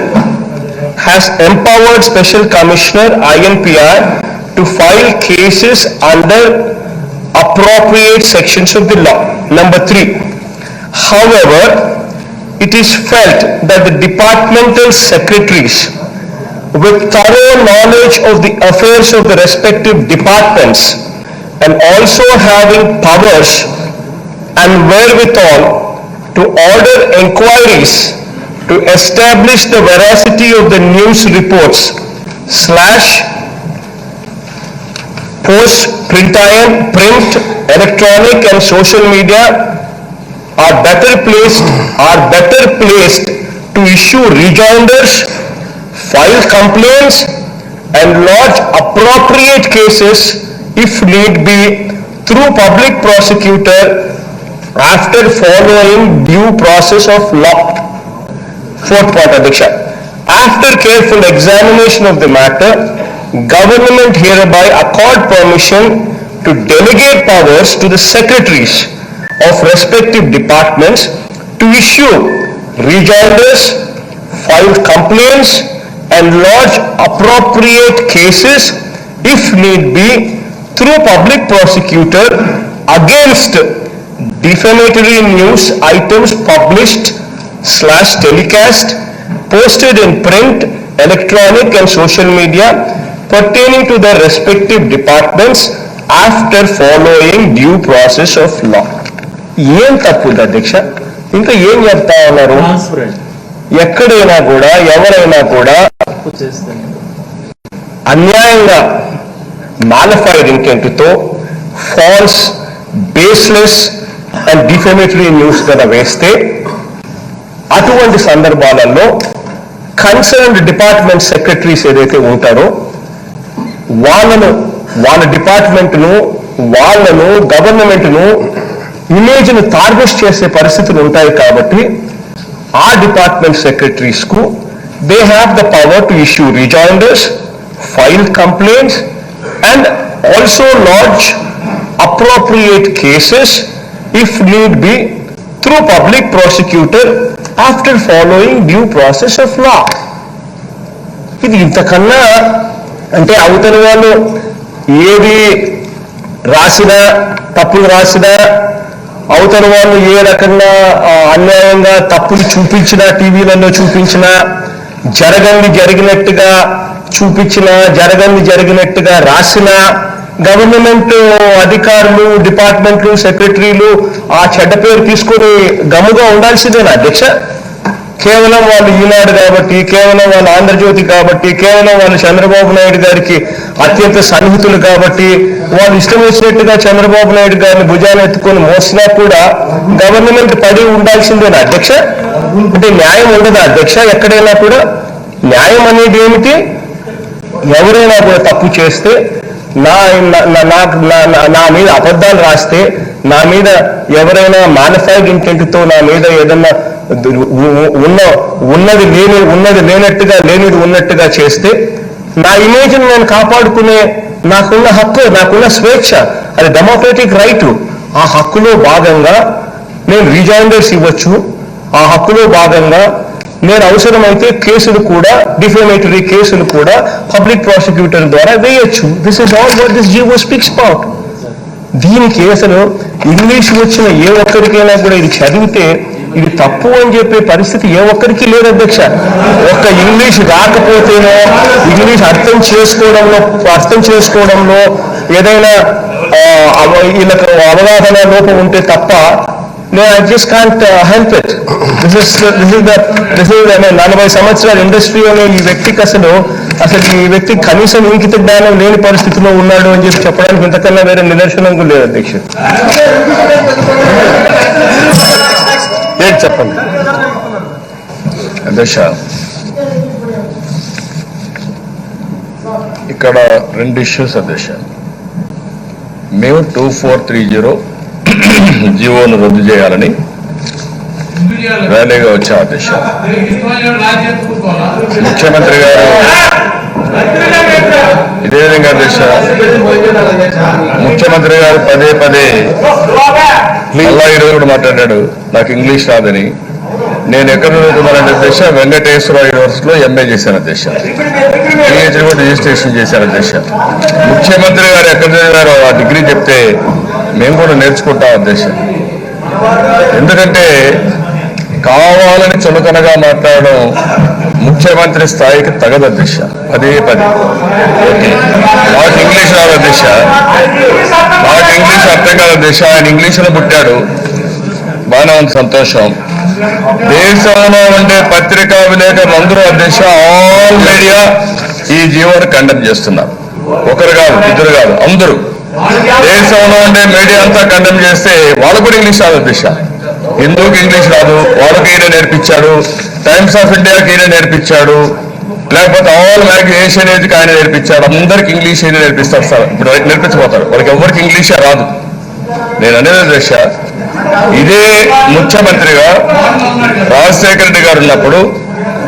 S4: has empowered Special Commissioner INPR to file cases under appropriate sections of the law. Number 3, however, it is felt that the departmental secretaries with thorough knowledge of the affairs of the respective departments and also having powers and wherewithal to order inquiries to establish the veracity of the news reports / post, print, electronic and social media are better placed to issue rejoinders, file complaints and lodge appropriate cases if need be through public prosecutor after following due process of law. Fourth point, Adhyaksha. After careful examination of the matter, government hereby accord permission to delegate powers to the secretaries of respective departments to issue rejoinders, file complaints and lodge appropriate cases if need be through public prosecutor against defamatory news items published / telecast, posted in print, electronic and social media pertaining to their respective departments after following due process of law. ఏం తప్పు అధ్యక్ష? ఇంకా ఏం చెప్తా ఉన్నారు? ఎక్కడైనా కూడా ఎవరైనా కూడా అన్యాయంగా మాలిఫైడ్ ఇంటెంట్తో false, baseless and defamatory news కనుక వేస్తే అటువంటి సందర్భాలలో కన్సర్న్డ్ డిపార్ట్మెంట్ సెక్రటరీస్ ఏదైతే ఉంటారో వాళ్ళ డిపార్ట్మెంట్ను, గవర్నమెంట్ను ఇమేజ్ను టార్గెట్ చేసే పరిస్థితులు ఉంటాయి. కాబట్టి ఆ డిపార్ట్మెంట్ సెక్రటరీస్కు they have the power to issue rejoinders, file complaints and also lodge appropriate cases if need be through public prosecutor after following due process of law. ఇది ఇంతకన్నా అంటే అవతల వాళ్ళు ఏది రాసినా, తప్పులు రాసినా, అవతల వాళ్ళు ఏ రకంగా అన్యాయంగా తప్పులు చూపించినా, టీవీలలో చూపించినా, జరిగినట్టుగా చూపించిన, జరిగినట్టుగా రాసిన గవర్నమెంట్ అధికారులు, డిపార్ట్మెంట్లు, సెక్రటరీలు ఆ చెడ్డ పేరు తీసుకొని గమ్ముగా ఉండాల్సిందేనా అధ్యక్ష? కేవలం వాళ్ళు ఈనాడు కాబట్టి, కేవలం వాళ్ళు ఆంధ్రజ్యోతి కాబట్టి, కేవలం వాళ్ళు చంద్రబాబు నాయుడు గారికి అత్యంత సన్నిహితులు కాబట్టి వాళ్ళు ఇష్టం వచ్చినట్టుగా చంద్రబాబు నాయుడు గారిని భుజాన్ని ఎత్తుకొని మోసినా కూడా గవర్నమెంట్ పడి ఉండాల్సిందేనా అధ్యక్ష? అంటే న్యాయం ఉండదా అధ్యక్ష? ఎక్కడైనా కూడా న్యాయం అనేది ఏమిటి? ఎవరైనా కూడా తప్పు చేస్తే, నా మీద అబద్ధాలు రాస్తే, నా మీద ఎవరైనా మానిఫైడ్ ఇంటెంట్తో నా మీద ఏదన్నా ఉన్నది లేనట్టుగా, లేనిది ఉన్నట్టుగా చేస్తే నా ఇమేజ్ని నేను కాపాడుకునే నాకున్న హక్కు, నాకున్న స్వేచ్ఛ, అది డెమోక్రటిక్ రైట్. ఆ హక్కులో భాగంగా నేను రిజైండర్స్ ఇవ్వచ్చు, ఆ హక్కులో భాగంగా నేను అవసరమైతే కేసులు కూడా, డిఫేమేటరీ కేసులు కూడా పబ్లిక్ ప్రాసిక్యూటర్ ద్వారా వేయొచ్చు. This is all what this GO speaks about. దీనికి అసలు ఇంగ్లీష్ వచ్చిన ఏ ఒక్కరికైనా కూడా ఇది చదివితే ఇది తప్పు అని చెప్పే పరిస్థితి ఏ ఒక్కరికి లేదు అధ్యక్ష. ఒక్క ఇంగ్లీష్ రాకపోతేనో, ఇంగ్లీష్ అర్థం చేసుకోవడంలో ఏదైనా వీళ్ళకు అవగాహన లోపం ఉంటే తప్ప నేను I just can't help it. This is 40 సంవత్సరాల ఇండస్ట్రీలో ఈ వ్యక్తికి అసలు ఈ వ్యక్తి కనీసం ఇంకిత జ్ఞానం లేని పరిస్థితిలో ఉన్నాడు అని చెప్పి చెప్పడానికి ఇంతకన్నా వేరే నిదర్శనం కూడా లేదు అధ్యక్ష. ఏంటి చెప్పండి
S1: అధ్యక్ష. ఇక్కడ 2 ఇష్యూస్ అధ్యక్ష. మేము 2430 జీవోను రద్దు చేయాలని ర్యాలీగా వచ్చాం అధ్యక్ష. ముఖ్యమంత్రి గారు ఇదే విధంగా అధ్యక్ష, ముఖ్యమంత్రి గారు పదే మళ్ళా ఈరోజు కూడా మాట్లాడాడు నాకు ఇంగ్లీష్ రాదని. నేను ఎక్కడ చదువుతున్నానంటే అధ్యక్ష వెంకటేశ్వర యూనివర్సిటీలో ఎంఏ చేశాను అధ్యక్ష. పిహెచ్డి కూడా రిజిస్ట్రేషన్ చేశాను అధ్యక్ష. ముఖ్యమంత్రి గారు ఎక్కడ చదివారో ఆ డిగ్రీ చెప్తే మేము కూడా నేర్చుకుంటాం అధ్యక్ష. ఎందుకంటే కావాలని చులకనగా మాట్లాడడం ముఖ్యమంత్రి స్థాయికి తగదు అధ్యక్ష. పదే నాకు ఇంగ్లీష్ రాదు అధ్యక్ష, నాకు ఇంగ్లీష్ అర్థం కాదు అధ్యక్ష. ఆయన ఇంగ్లీష్లో పుట్టాడు, బాగానే ఉంది, సంతోషం. దేశంలో ఉండే పత్రికా విలేకరులు అందరూ అధ్యక్ష, ఆల్ మీడియా ఈ జీవోను కండెమ్ చేస్తున్నారు. ఒకరు కాదు, ఇద్దరు కాదు, అందరూ. దేశంలో ఉండే మీడియా అంతా కండెమ్ చేస్తే వాళ్ళకు కూడా ఇంగ్లీష్ రాదు అధ్యక్ష. హిందూకి ఇంగ్లీష్ రాదు, వాళ్ళకి ఈయన నేర్పించాడు. టైమ్స్ ఆఫ్ ఇండియాకి ఈయన నేర్పించాడు, లేకపోతే ఆల్ ఏషియన్ ఏజ్కి ఆయన నేర్పించాడు. అందరికి ఇంగ్లీష్ ఈయన నేర్పిస్తారు సార్. ఇప్పుడు నేర్పించబోతారు, వాళ్ళకి ఎవరికి ఇంగ్లీషే రాదు. నేను అనేది అధ్యక్ష, ఇదే ముఖ్యమంత్రిగా రాజశేఖర రెడ్డి గారు ఉన్నప్పుడు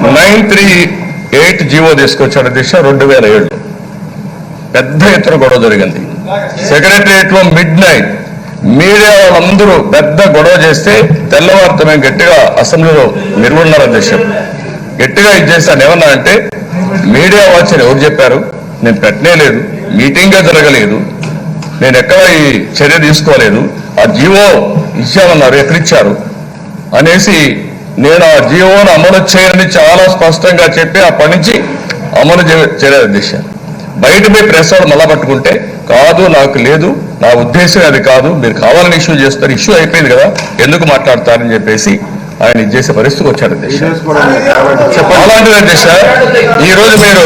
S1: 938 జీవో తీసుకొచ్చాడు అధ్యక్ష. 2007 పెద్ద ఎత్తున గొడవ జరిగింది. సెక్రటరియట్ లో midnight మీడియా వాళ్ళందరూ పెద్ద గొడవ చేస్తే తెల్లవారితో మేము గట్టిగా అసెంబ్లీలో నిర్వహణ అధ్యక్ష గట్టిగా ఇచ్చేసాను. ఏమన్నా అంటే మీడియా వాచ్ ఎవరు చెప్పారు, నేను పెట్టనే లేదు, మీటింగే జరగలేదు, నేను ఎక్కడ ఈ చర్య తీసుకోలేదు, ఆ జీవో ఇచ్చామన్నారు, ఎక్కడిచ్చారు అనేసి నేను ఆ జీవోను అమలు చేయని చాలా స్పష్టంగా చెప్పి అప్పటి నుంచి అమలు చేయలేదు అధ్యక్ష. బయట పోయి ప్రెస్ వాళ్ళు మళ్ళా పట్టుకుంటే కాదు, నాకు లేదు, నా ఉద్దేశం అది కాదు, మీరు కావాలని ఇష్యూ చేస్తారు, ఇష్యూ అయిపోయింది కదా, ఎందుకు మాట్లాడతారని చెప్పేసి ఆయన చేసే పరిస్థితికి వచ్చాడు అధ్యక్ష. అలాంటిది అధ్యక్ష, ఈ రోజు మీరు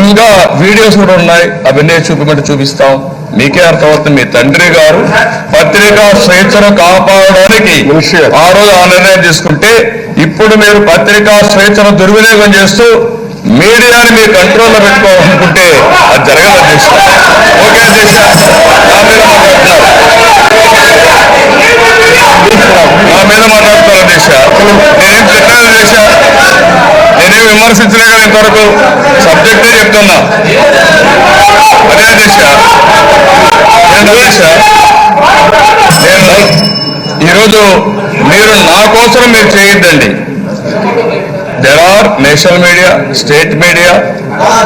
S1: ఇంకా వీడియోస్ కూడా ఉన్నాయి, అవన్నీ చూపిమంటే చూపిస్తాం, మీకే అర్థమవుతుంది. మీ తండ్రి గారు పత్రికా స్వేచ్ఛను కాపాడడానికి ఆ రోజు ఆ నిర్ణయం తీసుకుంటే ఇప్పుడు మీరు పత్రికా స్వేచ్ఛను దుర్వినియోగం చేస్తూ మీడియాని మీ కంట్రోల్లో పెట్టుకోవాలనుకుంటే అది జరగదు అధ్యక్ష. ఓకే అధ్యక్ష, నా మీద మాట్లాడుతారు అధ్యక్ష. నేనేం చెప్పాను అధ్యక్ష, నేనేం విమర్శించలే కదా ఇంతవరకు, సబ్జెక్టే చెప్తున్నా. అదే అధ్యక్ష, నేను ఈరోజు మీరు నా కోసం మీరు చేయొద్దండి. There are national media, state media.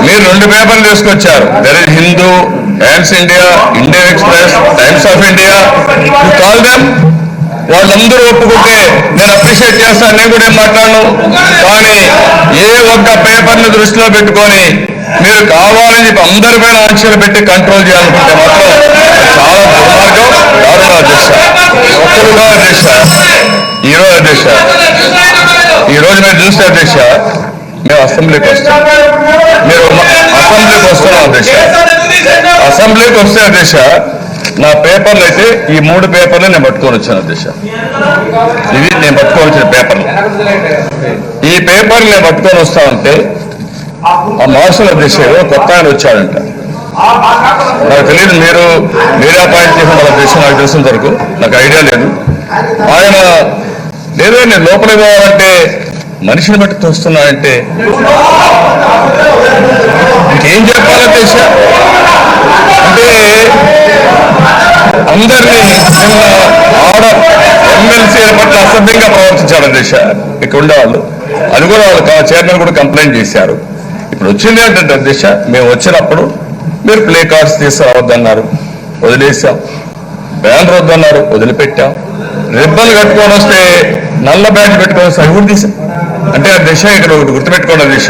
S1: మీరు 2 పేపర్లు తీసుకొచ్చారు, there is Hindu, Times India, Indian Express, Times of India. You call them. వాళ్ళందరూ ఒప్పుకుంటే నేను అప్రిషియేట్ చేస్తాను, నేను కూడా ఏం మాట్లాడను. కానీ ఏ ఒక్క పేపర్ని దృష్టిలో పెట్టుకొని మీరు కావాలని అందరిపైన ఆంక్షలు పెట్టి కంట్రోల్ చేయాలనుకుంటే మాత్రం చాలా దుర్మార్గం, దారుణం అధ్యక్ష. ఒక్కరుగా అధ్యక్ష, ఈరోజు మీరు చూస్తే అధ్యక్ష, మేము అసెంబ్లీకి వస్తాం, మీరు అసెంబ్లీకి వస్తున్నాం అధ్యక్ష. అసెంబ్లీకి వస్తే అధ్యక్ష, నా పేపర్లు అయితే ఈ 3 పేపర్లు నేను పట్టుకొని వచ్చాను అధ్యక్ష. ఇది నేను పట్టుకొని వచ్చిన పేపర్లు. ఈ పేపర్లు నేను పట్టుకొని వస్తా ఉంటే ఆ మార్షల్ అధ్యక్ష కొత్త ఆయన వచ్చాడంట. నాకు తెలియదు, మీరు మీరే అపాయింట్ చేసిన వాళ్ళ అధ్యక్ష, నాకు తెలిసినంత వరకు నాకు ఐడియా లేదు. ఆయన లేదో నేను లోపలికి పోవాలంటే మనిషిని బట్టి తోస్తున్నాడంటే ఇంకేం చెప్పాలి అధ్యక్ష? అంటే అందరినీ నిన్న ఎమ్మెల్సీ పట్ల అసభ్యంగా ప్రవర్తించాడు అధ్యక్ష ఇక్కడ ఉండేవాళ్ళు. అది కూడా వాళ్ళు చైర్మన్ కూడా కంప్లైంట్ చేశారు. ఇప్పుడు వచ్చింది ఏంటంటే అధ్యక్ష, మేము వచ్చినప్పుడు మీరు ప్లే కార్డ్స్ తీసుకురావద్దన్నారు, వదిలేసాం. బ్యానర్ వద్దన్నారు, వదిలిపెట్టాం. రిబ్బన్ కట్టుకొని వస్తే నల్ల బ్యాట్ పెట్టుకొని వస్తే అవి కూడా తీసాం. అంటే అధ్యక్ష ఇక్కడ ఒకటి గుర్తుపెట్టుకోండి అధ్యక్ష,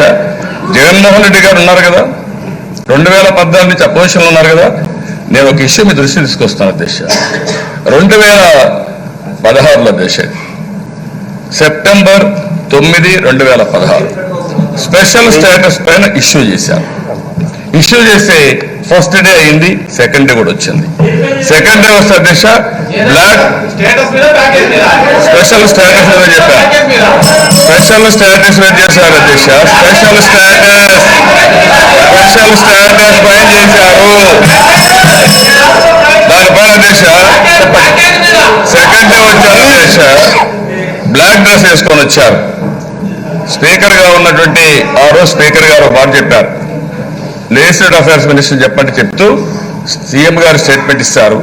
S1: జగన్మోహన్ రెడ్డి గారు ఉన్నారు కదా, 2014 నుంచి అపోజిషన్లో ఉన్నారు కదా. నేను ఒక ఇష్యూ మీ దృష్టి తీసుకొస్తాను అధ్యక్ష. 2016లో అధ్యక్ష, సెప్టెంబర్ 9, 2016 స్పెషల్ స్టేటస్ పైన ఇష్యూ చేశారు. ఇష్యూ చేస్తే ఫస్ట్ డే అయింది, సెకండ్ డే కూడా వచ్చింది. సెకండ్ డే వస్తే అధ్యక్ష బ్లాక్ స్పెషల్ స్టేటస్ మీద చెప్పారు. స్పెషల్ స్టేటస్ మీద చేశారు అధ్యక్ష. స్పెషల్ స్టేటస్ పైన చేశారు. దానిపైన అధ్యక్ష సెకండ్ డే వచ్చారు అధ్యక్ష, బ్లాక్ డ్రెస్ వేసుకొని వచ్చారు. స్పీకర్ గా ఉన్నటువంటి ఆ రోజు స్పీకర్ గారు మాట చెప్పారు, లెజిస్లేటివ్ అఫైర్స్ మినిస్టర్ చెప్పండి చెప్తూ సీఎం గారు స్టేట్మెంట్ ఇస్తారు.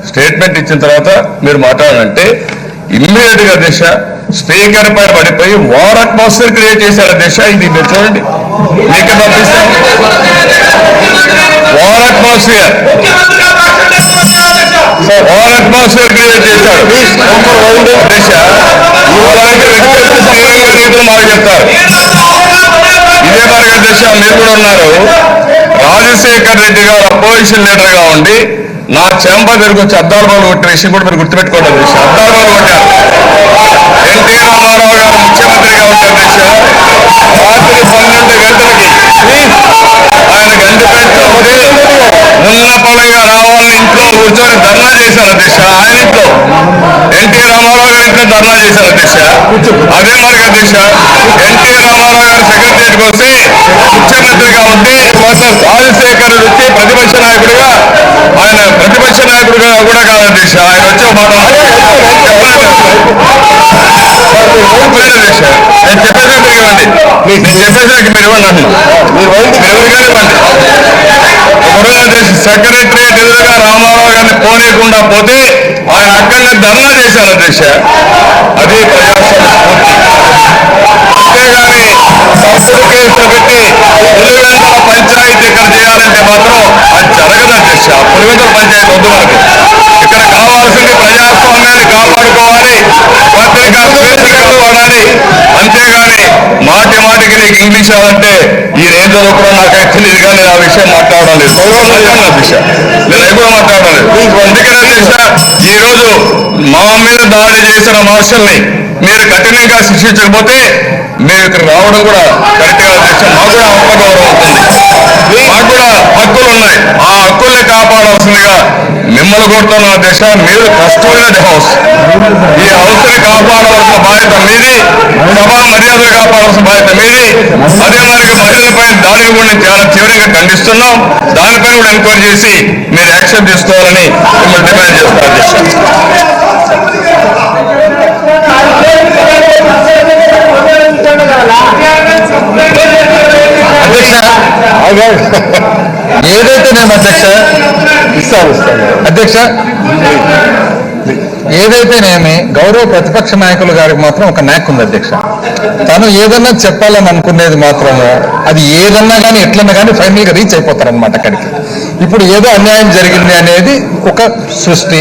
S1: స్టేట్మెంట్ ఇచ్చిన తర్వాత మీరు మాట్లాడాలంటే ఇమ్మీడియట్ గా అధ్యక్ష స్పీకర్ పై పడిపోయి వార్ అట్మాస్ఫియర్ క్రియేట్ చేశారు అధ్యక్ష. ఇది మీరు చూడండి, మీకు పంపిస్తాం. వార్ అట్మాస్ఫియర్ క్రియేట్ చేశారు అధ్యక్ష. మాకు చెప్తారు. ఇదే మరి అధ్యక్ష మీరు కూడా ఉన్నారు. రాజశేఖర్ రెడ్డి గారు అపోజిషన్ లీడర్ గా ఉండి నా చెంప తిరిగి వచ్చి అద్దాల బాలు కొట్టిన విషయం కూడా మీరు గుర్తుపెట్టుకోండి అధ్యక్ష. అద్దాల బాలు కొట్టారు. ఎన్టీ రామారావు గారు ముఖ్యమంత్రిగా ఉంటారు అధ్యక్ష. రాత్రి 12 గంటలకి ఆయన గంటిపేటలో ఉండి ఉన్న పలంగా రావాలని ఇంట్లో కూర్చొని ధర్నా చేశారు అధ్యక్ష. ఆయన ఇంట్లో ఎన్టీ రామారావు గారి ఇంట్లో ధర్నా చేశారు అధ్యక్ష. అదే మరి అధ్యక్ష ఎన్టీ రామారావు గారు సెక్రటరీకి వస్తే ముఖ్యమంత్రిగా ఉంటే రాజశేఖర్ వచ్చి ప్రతిపక్ష నాయకుడిగా, ఆయన ప్రతిపక్ష నాయకుడిగా కూడా కాదు అధ్యక్ష. ఆయన వచ్చే మాట నేను చెప్పేసాక మీరు ఇవ్వండి. నేను చెప్పేసాక మీరు ఇవ్వండి. మీరు ఎవరికైనా ఇవ్వండి. సెక్రటరియట్ ఎదురుగా రామారావు గారిని పోనీయకుండా పోతే ఆయన అక్కడనే ధర్నా చేశారు అధ్యక్ష. అది ప్రజాస్వామ్య స్ఫూర్తి. అంతేగాని తప్పుడు కేసులు పెట్టి పులివెందుల పంచాయతీ ఇక్కడ చేయాలంటే మాత్రం అది జరగదు అధ్యక్ష. పులివెందుల పంచాయతీ వద్దు మనకు. ఇక్కడ కావాల్సింది ప్రజాస్వామ్యాన్ని కాపాడుకోవాలి, పత్రికా స్వేచ్ఛను కాపాడాలి. అంతేగాని మాటి మాటికి నీకు ఇంగ్లీష్ అవ్వాలంటే ఈయన ఏం చదువుకున్నా నాకైతే తెలియదు, కానీ నేను ఆ విషయం మాట్లాడడం లేదు. అధ్యక్ష నేను ఎక్కువ మాట్లాడడం లేదు. అందుకని అధ్యక్ష ఈ రోజు మా మీద దాడి చేసిన మార్షల్ని మీరు కఠినంగా శిక్షించకపోతే మేము ఇక్కడ రావడం కూడా కరెక్ట్ గా అధ్యక్ష. మాకు కూడా ఆత్మగౌరవం ఉంటుంది, మాకు కూడా హక్కులు ఉన్నాయి. ఆ హక్కుల్ని కాపాడాల్సిందిగా మిమ్మల్ని కోరుతున్న అధ్యక్ష. మీరు కస్టోడియన్ హౌస్, ఈ హౌస్ ని కాపాడవలసిన బాధ్యత మీది, సభా మర్యాదలు కాపాడాల్సిన బాధ్యత మీది. అదే మరి మహిళలపై దాడిని కూడా చాలా తీవ్రంగా ఖండిస్తున్నాం. దానిపై కూడా ఎంక్వైరీ చేసి మీరు యాక్షన్ తీసుకోవాలని మిమ్మల్ని డిమాండ్ చేస్తున్నారు అధ్యక్ష.
S2: ఏదైతేనేమి అధ్యక్ష అధ్యక్ష ఏదైతేనేమి గౌరవ ప్రతిపక్ష నాయకులు గారికి మాత్రం ఒక నాక్ ఉంది అధ్యక్ష. తను ఏదన్నా చెప్పాలని అనుకునేది మాత్రము అది ఏదన్నా కానీ ఎట్లన్నా కానీ ఫైనల్ గా రీచ్ అయిపోతారనమాట అక్కడికి. ఇప్పుడు ఏదో అన్యాయం జరిగింది అనేది ఒక సృష్టి,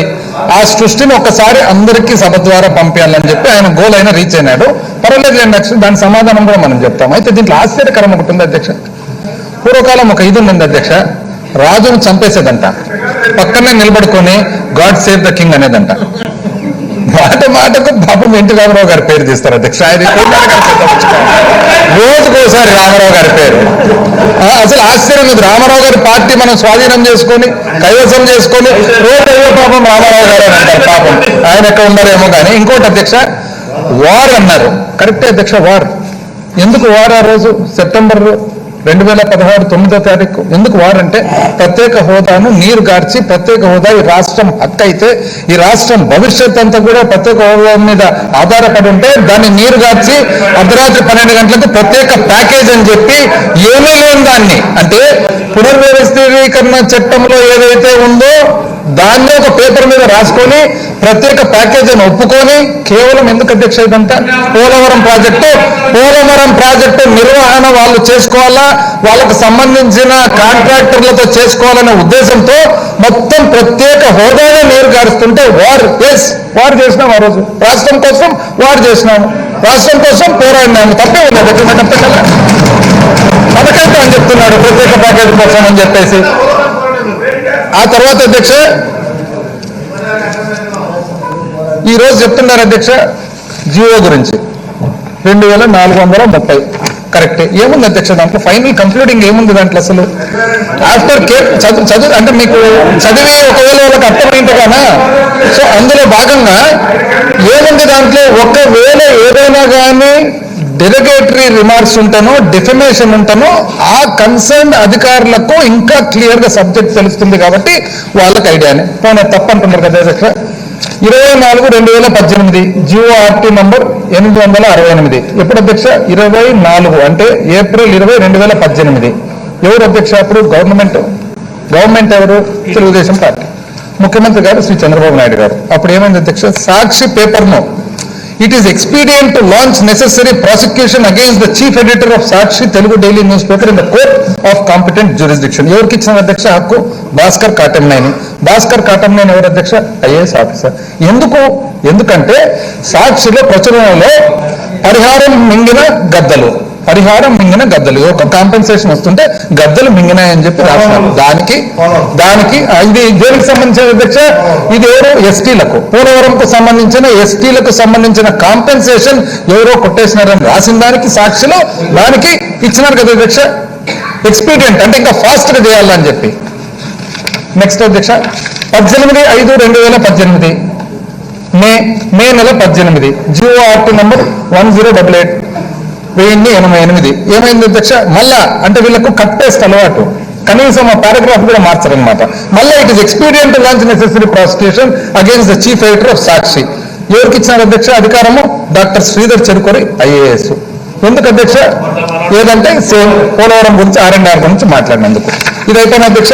S2: ఆ సృష్టిని ఒకసారి అందరికీ సభ ద్వారా పంపించాలని చెప్పి ఆయన గోల్ అయినా రీచ్ అయినాడు. పర్వాలేదు అధ్యక్ష, దాని సమాధానం కూడా మనం చెప్తాం. అయితే దీంట్లో ఆశ్చర్యకరం ఒకటి ఉంది అధ్యక్ష. పూర్వకాలం ఒక ఇది ఉంది అధ్యక్ష, రాజును చంపేసేదంట, పక్కనే నిలబడుకొని గాడ్ సేవ్ ద కింగ్ అనేదంట. మాటకు పాపం ఎన్టీ రామారావు గారి పేరు తీస్తారు అధ్యక్ష. ఆయన రోజుకోసారి రామారావు గారి పేరు. అసలు ఆశ్చర్యం లేదు, రామారావు గారి పార్టీ మనం స్వాధీనం చేసుకొని కైవసం చేసుకొని రోజు పాపం రామారావు గారు అని అంటారు. పాపం ఆయన ఎక్కడ ఉన్నారేమో కానీ. ఇంకోటి అధ్యక్ష, వార్ అన్నారు, కరెక్టే అధ్యక్ష. వార్ ఎందుకు వార్? ఆ రోజు సెప్టెంబర్ 2016 9వ తారీఖు ఎందుకు వార్ అంటే ప్రత్యేక హోదాను నీరు గార్చి, ప్రత్యేక హోదా ఈ రాష్ట్రం హక్కు అయితే ఈ రాష్ట్రం భవిష్యత్ అంతా కూడా ప్రత్యేక హోదా మీద ఆధారపడి ఉంటే దాన్ని నీరు గార్చి అర్ధరాత్రి 12 గంటలకు ప్రత్యేక ప్యాకేజ్ అని చెప్పి ఏమీ లేని దాన్ని, అంటే పునర్వ్యవస్థీకరణ చట్టంలో ఏదైతే ఉందో దాన్ని ఒక పేపర్ మీద రాసుకొని ప్రత్యేక ప్యాకేజ్ అని ఒప్పుకొని కేవలం ఎందుకు అధ్యక్ష ఇదంతా పోలవరం ప్రాజెక్టు నిర్వహణ వాళ్ళు చేసుకోవాలా, వాళ్ళకు సంబంధించిన కాంట్రాక్టర్లతో చేసుకోవాలనే ఉద్దేశంతో మొత్తం ప్రత్యేక హోదానే నీరు గారుస్తుంటే వారు చేసినాం. ఆ రోజు రాష్ట్రం కోసం వారు చేసినాము, రాష్ట్రం కోసం పోరాడినాము. తప్పే ఉంది అధ్యక్ష, పథకంతో అని చెప్తున్నాడు ప్రత్యేక ప్యాకేజ్ కోసం అని చెప్పేసి. ఆ తర్వాత అధ్యక్ష ఈరోజు చెప్తున్నారు అధ్యక్ష జియో గురించి 2430 కరెక్టే. ఏముంది అధ్యక్ష దాంట్లో ఫైనల్ కంక్లూడింగ్ ఏముంది దాంట్లో అసలు? ఆఫ్టర్ చదువు అంటే మీకు చదివి ఒకవేళ వాళ్ళకి అర్థమైంది కదా. సో అందులో భాగంగా ఏముంది దాంట్లో, ఒకవేళ ఏదైనా కానీ డెలిగేటరీ రిమార్క్స్ ఉంటానో డిఫమేషన్ ఉంటానో ఆ కన్సర్న్ అధికారులకు ఇంకా క్లియర్గా సబ్జెక్ట్ తెలుస్తుంది కాబట్టి వాళ్ళకి ఐడియానే. పోనీ తప్పంటున్నారు కదా అధ్యక్ష. 24/2018 GORT నంబర్ 868 ఎప్పుడు అధ్యక్ష? 24 అంటే ఏప్రిల్ 20, 2018. ఎవరు అధ్యక్ష అప్పుడు? గవర్నమెంట్ ఎవరు? తెలుగుదేశం పార్టీ. ముఖ్యమంత్రి గారు శ్రీ చంద్రబాబు నాయుడు గారు. అప్పుడు ఏమైంది అధ్యక్ష? సాక్షి పేపర్ను it is expedient to launch necessary prosecution against the chief editor of Sakshi Telugu daily newspaper in the court of competent jurisdiction. ఎవరికి ఇచ్చిన అధ్యక్ష హక్కు? భాస్కర్ కాటంనేని. భాస్కర్ కాటంనేని ఎవరు అధ్యక్ష? IAS officer. ఎందుకంటే సాక్షిలో ప్రచురణలో పరిహారం మింగిన గద్దలు ఒక కాంపెన్సేషన్ వస్తుంటే గద్దలు మింగినాయని చెప్పి రాస్తున్నారు. దానికి ఇది దేనికి సంబంధించిన అధ్యక్ష? ఇది ఎవరు? ఎస్టీలకు, పోలవరంకు సంబంధించిన కాంపెన్సేషన్ ఎవరో కొట్టేసినారని రాసిన దానికి సాక్షిలో దానికి ఇచ్చినారు కదా అధ్యక్ష. ఎక్స్పీడియంట్ అంటే ఇంకా ఫాస్ట్ గా చేయాలని చెప్పి. నెక్స్ట్ అధ్యక్ష 18/5/2018 మే నెల 18 GORT నంబర్ 1088 1088. ఏమైంది అధ్యక్ష? మళ్ళా అంటే వీళ్ళకు కట్ పేస్ట్ అలవాటు, కనీసం ఆ పారాగ్రాఫ్ కూడా మార్చారనమాట. మళ్ళీ it is expedient launch necessary prosecution against the chief editor of Sakshi. ఎవరికి ఇచ్చినారు అధ్యక్ష అధికారము? Doctor Sridhar Cherukuri IAS. ఎందుకు అధ్యక్ష? ఏదంటే సేమ్ పోలవరం గురించి R&R గురించి మాట్లాడినందుకు. ఇదైపోయిన అధ్యక్ష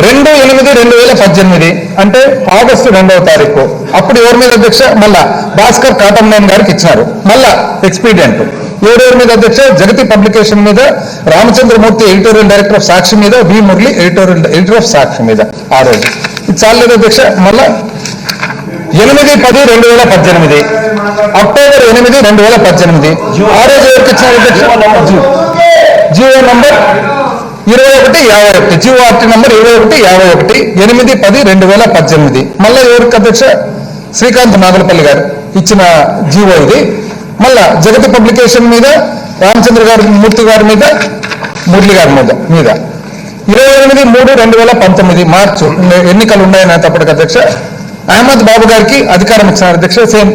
S2: 2/8/2018 అంటే ఆగస్టు 2వ తారీఖు. అప్పుడు ఎవరి మీద అధ్యక్ష? మళ్ళా భాస్కర్ కాటంనేని గారికి ఇచ్చినారు. మళ్ళా ఎక్స్పీడియంట్ ఎవరెవరి మీద అధ్యక్ష? జగతి పబ్లికేషన్ మీద రామచంద్రమూర్తి ఎడిటోరియల్ డైరెక్టర్ ఆఫ్ సాక్షి మీద, వి మురళి ఎడిటర్ ఆఫ్ సాక్షి మీద. ఆ రోజు ఇది చాలేదు అధ్యక్ష. మళ్ళా 8/10/2018 అక్టోబర్ 8, 2018 ఆ రోజు ఎవరికి ఇచ్చినారు అధ్యక్ష? G O number 2151 GORT number 2151 8/10/2018. మళ్ళా ఎవరికి అధ్యక్ష? శ్రీకాంత్ నాగులపల్లి గారు ఇచ్చిన జీవో ఇది. మళ్ళా జగతి పబ్లికేషన్ మీద రామచంద్రమూర్తి గారి మీద, మురళి గారి మీద 28/3/2019 మార్చు ఎన్నికలు ఉన్నాయని తప్పటికి అధ్యక్ష అహ్మద్ బాబు గారికి అధికారం ఇచ్చినారు అధ్యక్ష. సేమ్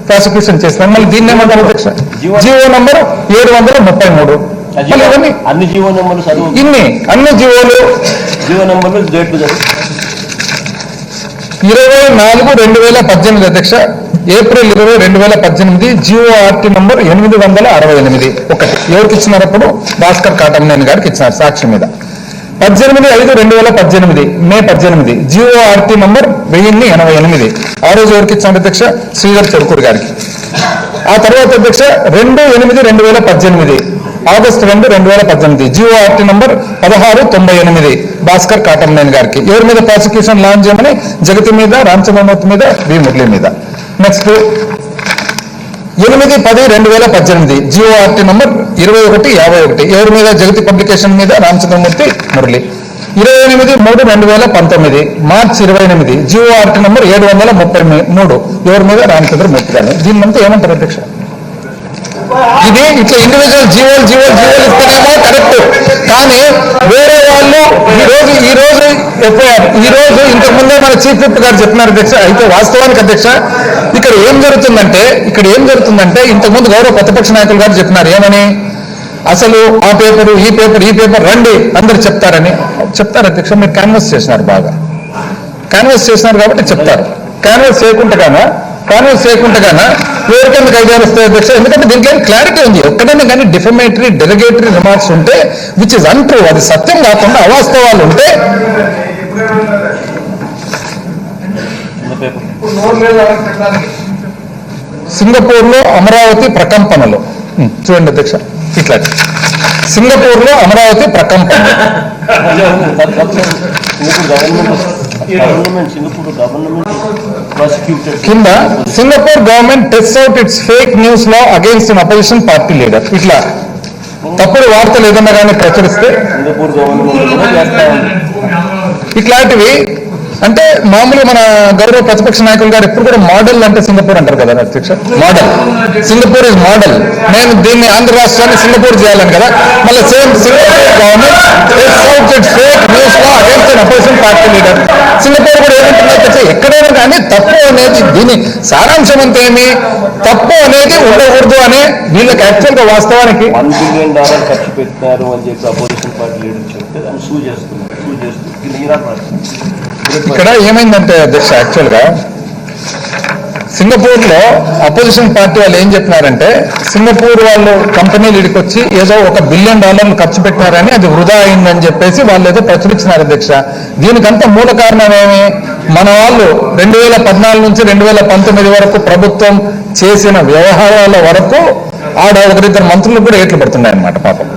S2: ప్రాసిక్యూషన్ చేస్తున్నారు. మళ్ళీ దీన్ని ఏమంటారు అధ్యక్ష? G O number 733.
S4: అన్ని జీవో నెంబర్లు
S2: అన్ని జీవోలు 24/2018 అధ్యక్ష. ఏప్రిల్ 20, 2018 GORT నంబర్ 868 ఒకటి. ఎవరికి ఇచ్చినారు అప్పుడు? భాస్కర్ కాటంనేని గారికి ఇచ్చినారు సాక్షి మీద. 18/5/2018 మే 18 GORT నంబర్ 1088. ఆ రోజు ఎవరికి ఇచ్చినారు అధ్యక్ష? శ్రీధర్ చెరుకూరు గారికి. ఆ తర్వాత అధ్యక్ష 2/8/2018 August 2, 2018 GORT number 1698 Bhaskar Katamneni గారికి. ఎవరి మీద ప్రాసిక్యూషన్ లాంచ్ చేయమని? జగతి మీద, రామచంద్రమూర్తి మీద, వి మురళి మీద. నెక్స్ట్ 8/10/2018 GORT నంబర్ 2151 ఎవరి మీద? జగతి పబ్లికేషన్ మీద, రామచంద్రమూర్తి, మురళి. 28/3/2019 మార్చి 28 GORT నంబర్ 733 ఎవరి మీద? రామచంద్రమూర్తి గారు. దీన్నంతా ఏమంటారు అధ్యక్ష? ఇది ఇట్లా ఇండివిజువల్ జీవోలు ఇస్తేనేమో కరెక్ట్. కానీ వేరే వాళ్ళు ఈ రోజు ఎఫ్ఐఆర్ ఈ రోజు ఇంతకుముందే మన చీఫ్ విప్ గారు చెప్పినారు అధ్యక్ష. అయితే వాస్తవానికి అధ్యక్ష ఇక్కడ ఏం జరుగుతుందంటే ఇంతకుముందు గౌరవ ప్రతిపక్ష నాయకులు గారు చెప్పినారు ఏమని? అసలు ఆ పేపరు ఈ పేపర్ రండి అందరు చెప్తారు అధ్యక్ష. మీరు క్యాన్వాస్ చేసినారు, బాగా క్యాన్వాస్ చేసినారు కాబట్టి చెప్తారు. క్యాన్వాస్ చేయకుండా ఎవరికెందుకు ఐడియాలు వస్తాయి అధ్యక్ష? ఎందుకంటే దీంట్లో క్లారిటీ ఉంది. ఎక్కడైనా కానీ డిఫమేటరీ డెరిగేటరీ రిమార్క్స్ ఉంటే విచ్ ఇస్ అన్ట్రూ, అది సత్యం కాకుండా అవాస్తవాలు ఉంటే సింగపూర్లో అమరావతి ప్రకంపనలు చూడండి అధ్యక్ష, ఇట్లా సింగపూర్లో అమరావతి ప్రకంపనలు కింద Singapore government test out it's fake news law against an opposition party leader. ఇట్లా తప్పుడు వార్తలు ఏదన్నా కానీ ప్రచురిస్తే ఇట్లాంటివి అంటే మామూలుగా మన గౌరవ ప్రతిపక్ష నాయకులు గారు ఎప్పుడు కూడా మోడల్ అంటే సింగపూర్ అంటారు కదా అధ్యక్ష, మోడల్ సింగపూర్ ఇస్ మోడల్. నేను దీన్ని ఆంధ్ర రాష్ట్రాన్ని సింగపూర్ చేయాలని కదా, మళ్ళీ same Singapore government fake news law against an opposition party leader. Singapore కూడా ఏమంటున్నారు ఎక్కడైనా కానీ తప్పు అనేది దీని సారాంశం అంతా ఏమి, తప్పు అనేది ఉండకూడదు అనే వీళ్ళకి యాక్చువల్ గా వాస్తవానికి
S5: $1 బిలియన్ ఖర్చు పెట్టారు అని చెప్పి అపోజిషన్ పార్టీ లీడర్ చెప్తే దాన్ని సూ చేస్తున్నారు.
S2: ఇక్కడ ఏమైందంటే అధ్యక్ష, యాక్చువల్ గా సింగపూర్ లో అపోజిషన్ పార్టీ వాళ్ళు ఏం చెప్పినారంటే సింగపూర్ వాళ్ళు కంపెనీలు ఇక్కడికి వచ్చి ఏదో $1 బిలియన్ ఖర్చు పెట్టారని అది వృధా అయిందని చెప్పేసి వాళ్ళు ఏదో ప్రచురించినారు అధ్యక్ష. దీనికంతా మూల కారణం ఏమి, మన వాళ్ళు 2014 నుంచి 2019 వరకు ప్రభుత్వం చేసిన వ్యవహారాల వరకు ఆడ ఒకరిద్దరు మంత్రులకు కూడా ఏట్లు పడుతున్నాయన్నమాట పాపం.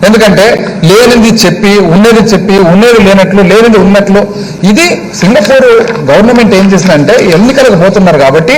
S2: ఎందుకంటే లేనిది చెప్పి ఉన్నది చెప్పి ఉన్నది లేనట్లు లేనిది ఉన్నట్లు. ఇది సింగపూర్ గవర్నమెంట్ ఏం చేసిందంటే ఎన్నికలకు పోతున్నారు కాబట్టి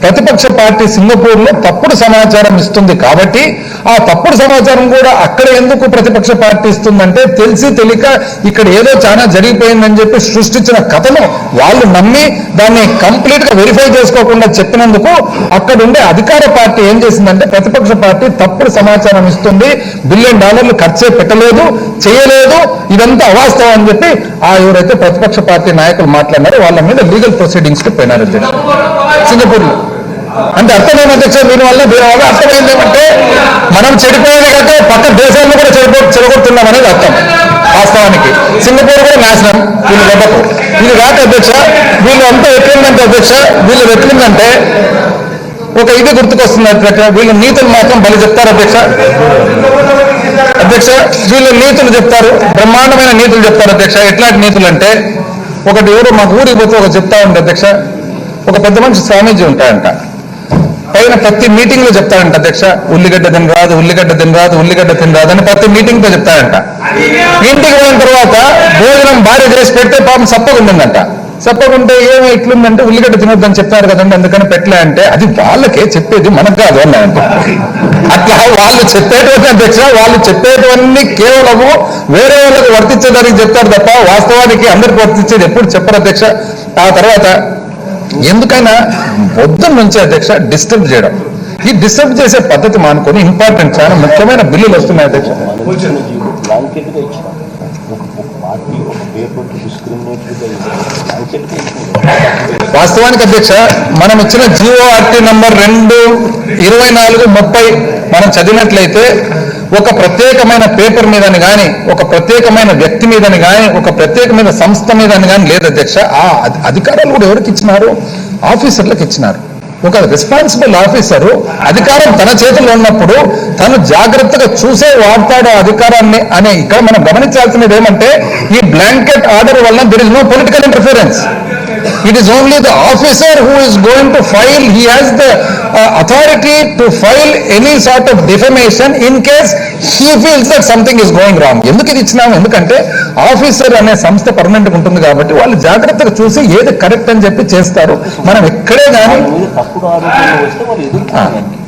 S2: ప్రతిపక్ష పార్టీ సింగపూర్లో తప్పుడు సమాచారం ఇస్తుంది కాబట్టి ఆ తప్పుడు సమాచారం కూడా అక్కడ ఎందుకు ప్రతిపక్ష పార్టీ ఇస్తుందంటే తెలిసి తెలియక ఇక్కడ ఏదో చాలా జరిగిపోయిందని చెప్పి సృష్టించిన కథను వాళ్ళు నమ్మి దాన్ని కంప్లీట్ గా వెరిఫై చేసుకోకుండా చెప్పినందుకు అక్కడ ఉండే అధికార పార్టీ ఏం చేసిందంటే ప్రతిపక్ష పార్టీ తప్పుడు సమాచారం ఇస్తుంది, $1 బిలియన్ ఖర్చే పెట్టలేదు, చేయలేదు, ఇదంతా అవాస్తవం అని చెప్పి ఎవరైతే ప్రతిపక్ష పార్టీ నాయకులు మాట్లాడినారో వాళ్ళ మీద లీగల్ ప్రొసీడింగ్స్ కి పోయినారు సింగపూర్ లో. అంటే అర్థమైంది అధ్యక్ష, దీనివల్ల అర్థమైంది ఏమంటే మనం చెడిపోయేది కాక పక్క దేశాలను కూడా చెడగొడుతున్నాం అనేది అర్థం. వాస్తవానికి సింగపూర్ కూడా నాశనం వీళ్ళు దెబ్బకు. ఇది కాక అధ్యక్ష వీళ్ళు అంతా ఎట్లుందంటే అధ్యక్ష, వీళ్ళు ఎట్లుందంటే ఒక ఇది గుర్తుకొస్తుంది అధ్యక్ష, వీళ్ళు నీతులు మాత్రం బలి చెప్తారు అధ్యక్ష. వీళ్ళు నీతులు చెప్తారు, బ్రహ్మాండమైన నీతులు చెప్తారు అధ్యక్ష. ఎట్లాంటి నీతులు అంటే ఒకటి ఎవరు మాకు ఊరికి పోతే ఒక చెప్తా ఉండే అధ్యక్ష, ఒక పెద్ద మనిషి స్వామీజీ ఉంటాయంట, పైన ప్రతి మీటింగ్ లో చెప్తాడంట అధ్యక్ష, ఉల్లిగడ్డ తినరాదు ఉల్లిగడ్డ తినరాదు ఉల్లిగడ్డ తినరాదు అని ప్రతి మీటింగ్ తో చెప్తాడంట. ఇంటికి పోయిన తర్వాత భోజనం భార్య చేసి పెడితే పాపం సప్పగుందంట. సప్పగుంటే ఏమో ఇట్లుందంటే ఉల్లిగడ్డ తినొద్దని చెప్తారు కదండి అందుకని పెట్టలే అంటే అది వాళ్ళకే చెప్పేది మనకు కాదు అన్నాయంట. అట్లా వాళ్ళు చెప్పేటువంటి అధ్యక్ష, వాళ్ళు చెప్పేటివన్నీ కేవలము వేరే వాళ్ళకి వర్తించేదానికి చెప్తారు తప్ప వాస్తవానికి అందరికి వర్తించేది ఎప్పుడు చెప్పరు అధ్యక్ష. ఆ తర్వాత ఎందుకైనా పొద్దున్న నుంచి అధ్యక్ష డిస్టర్బ్ చేయడం, ఈ డిస్టర్బ్ చేసే పద్ధతి మానుకొని ఇంపార్టెంట్ చాలా ముఖ్యమైన బిల్లులు వస్తున్నాయి అధ్యక్ష. వాస్తవానికి అధ్యక్ష మనం ఇచ్చిన GORT నంబర్ 2/24/30 మనం చదివినట్లయితే ఒక ప్రత్యేకమైన పేపర్ మీదని కానీ ఒక ప్రత్యేకమైన వ్యక్తి మీదని కానీ ఒక ప్రత్యేకమైన సంస్థ మీదని కానీ లేదు అధ్యక్ష. ఆ అధికారాలు కూడా ఎవరికి ఇచ్చినారు, ఆఫీసర్లకు ఇచ్చినారు. ఒక రెస్పాన్సిబుల్ ఆఫీసరు అధికారం తన చేతుల్లో ఉన్నప్పుడు తను జాగ్రత్తగా చూసే వాడతాడు అధికారాన్ని అనే ఇక్కడ మనం గమనించాల్సినది ఏమంటే ఈ బ్లాంకెట్ ఆర్డర్ వల్ల there is no political interference. It is only the officer who is going to file, he has the authority to file any sort of defamation in case he feels that something is going wrong. ఎందుకు ఇది ఇచ్చినాము, ఎందుకంటే ఆఫీసర్ అనే సంస్థ పర్మనెంట్గా ఉంటుంది కాబట్టి వాళ్ళు జాగ్రత్తగా చూసి ఏది కరెక్ట్ అని చెప్పి చేస్తారు. మనం ఎక్కడే కానీ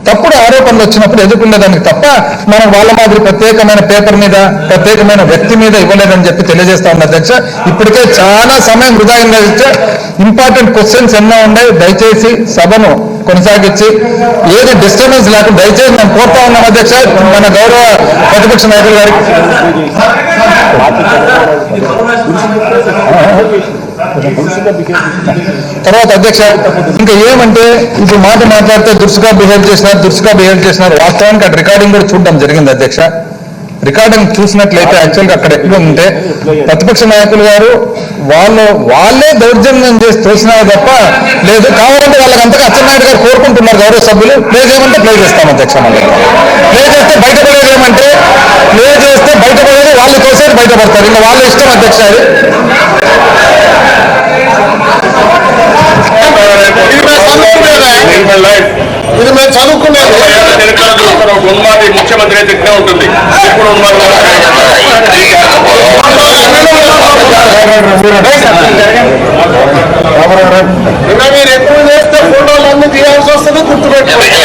S2: తప్పుడు ఆరోపణలు వచ్చినప్పుడు ఎదుర్కొనేదానికి తప్ప మనం వాళ్ళ మాదిరి ప్రత్యేకమైన పేపర్ మీద ప్రత్యేకమైన వ్యక్తి మీద ఇవ్వలేదని చెప్పి తెలియజేస్తా ఉన్నా అధ్యక్ష. ఇప్పటికే చాలా సమయం వృధా అయింది అధ్యక్ష. ఇంపార్టెంట్ క్వశ్చన్స్ ఎన్నో ఉన్నాయి, దయచేసి సభను కొనసాగించి ఏది డిస్టర్బెన్స్ లేకుండా దయచేసి నేను కోరుతా ఉన్నాను అధ్యక్ష మన గౌరవ ప్రతిపక్ష నాయకులు గారికి. తర్వాత అధ్యక్ష ఇంకా ఏమంటే ఇప్పుడు మాట్లాడితే దురుసుగా బిహేవ్ చేసినారు వాస్తవానికి అటు రికార్డింగ్ కూడా చూడడం జరిగింది అధ్యక్ష. రికార్డింగ్ చూసినట్లయితే యాక్చువల్గా అక్కడ ఎక్కడ ఉంటే ప్రతిపక్ష నాయకులు గారు వాళ్ళే దౌర్జన్యం చేసి తోసినారు తప్ప లేదు. కావాలంటే వాళ్ళకి అంతగా అచ్చెన్నాయుడు గారు కోరుకుంటున్నారు గౌరవ సభ్యులు ప్లే చేయమంటే ప్లే చేస్తాం అధ్యక్ష. మళ్ళీ ప్లే చేస్తే బయటపడేది ఏమంటే ప్లే చేస్తే బయటపడేది వాళ్ళు తోసేది బయటపడతారు. ఇంకా వాళ్ళ ఇష్టం అధ్యక్ష.
S1: ఇది మేము చదువుకునేది
S6: ఉన్మాది ముఖ్యమంత్రి అయితే ఇట్లా ఉంటుంది. ఇప్పుడు
S1: ఇంకా మీరు ఎక్కువ చేస్తే ఫోటోలు అన్ని తీయాల్సి వస్తుంది. గుర్తుపెట్టుకోండి.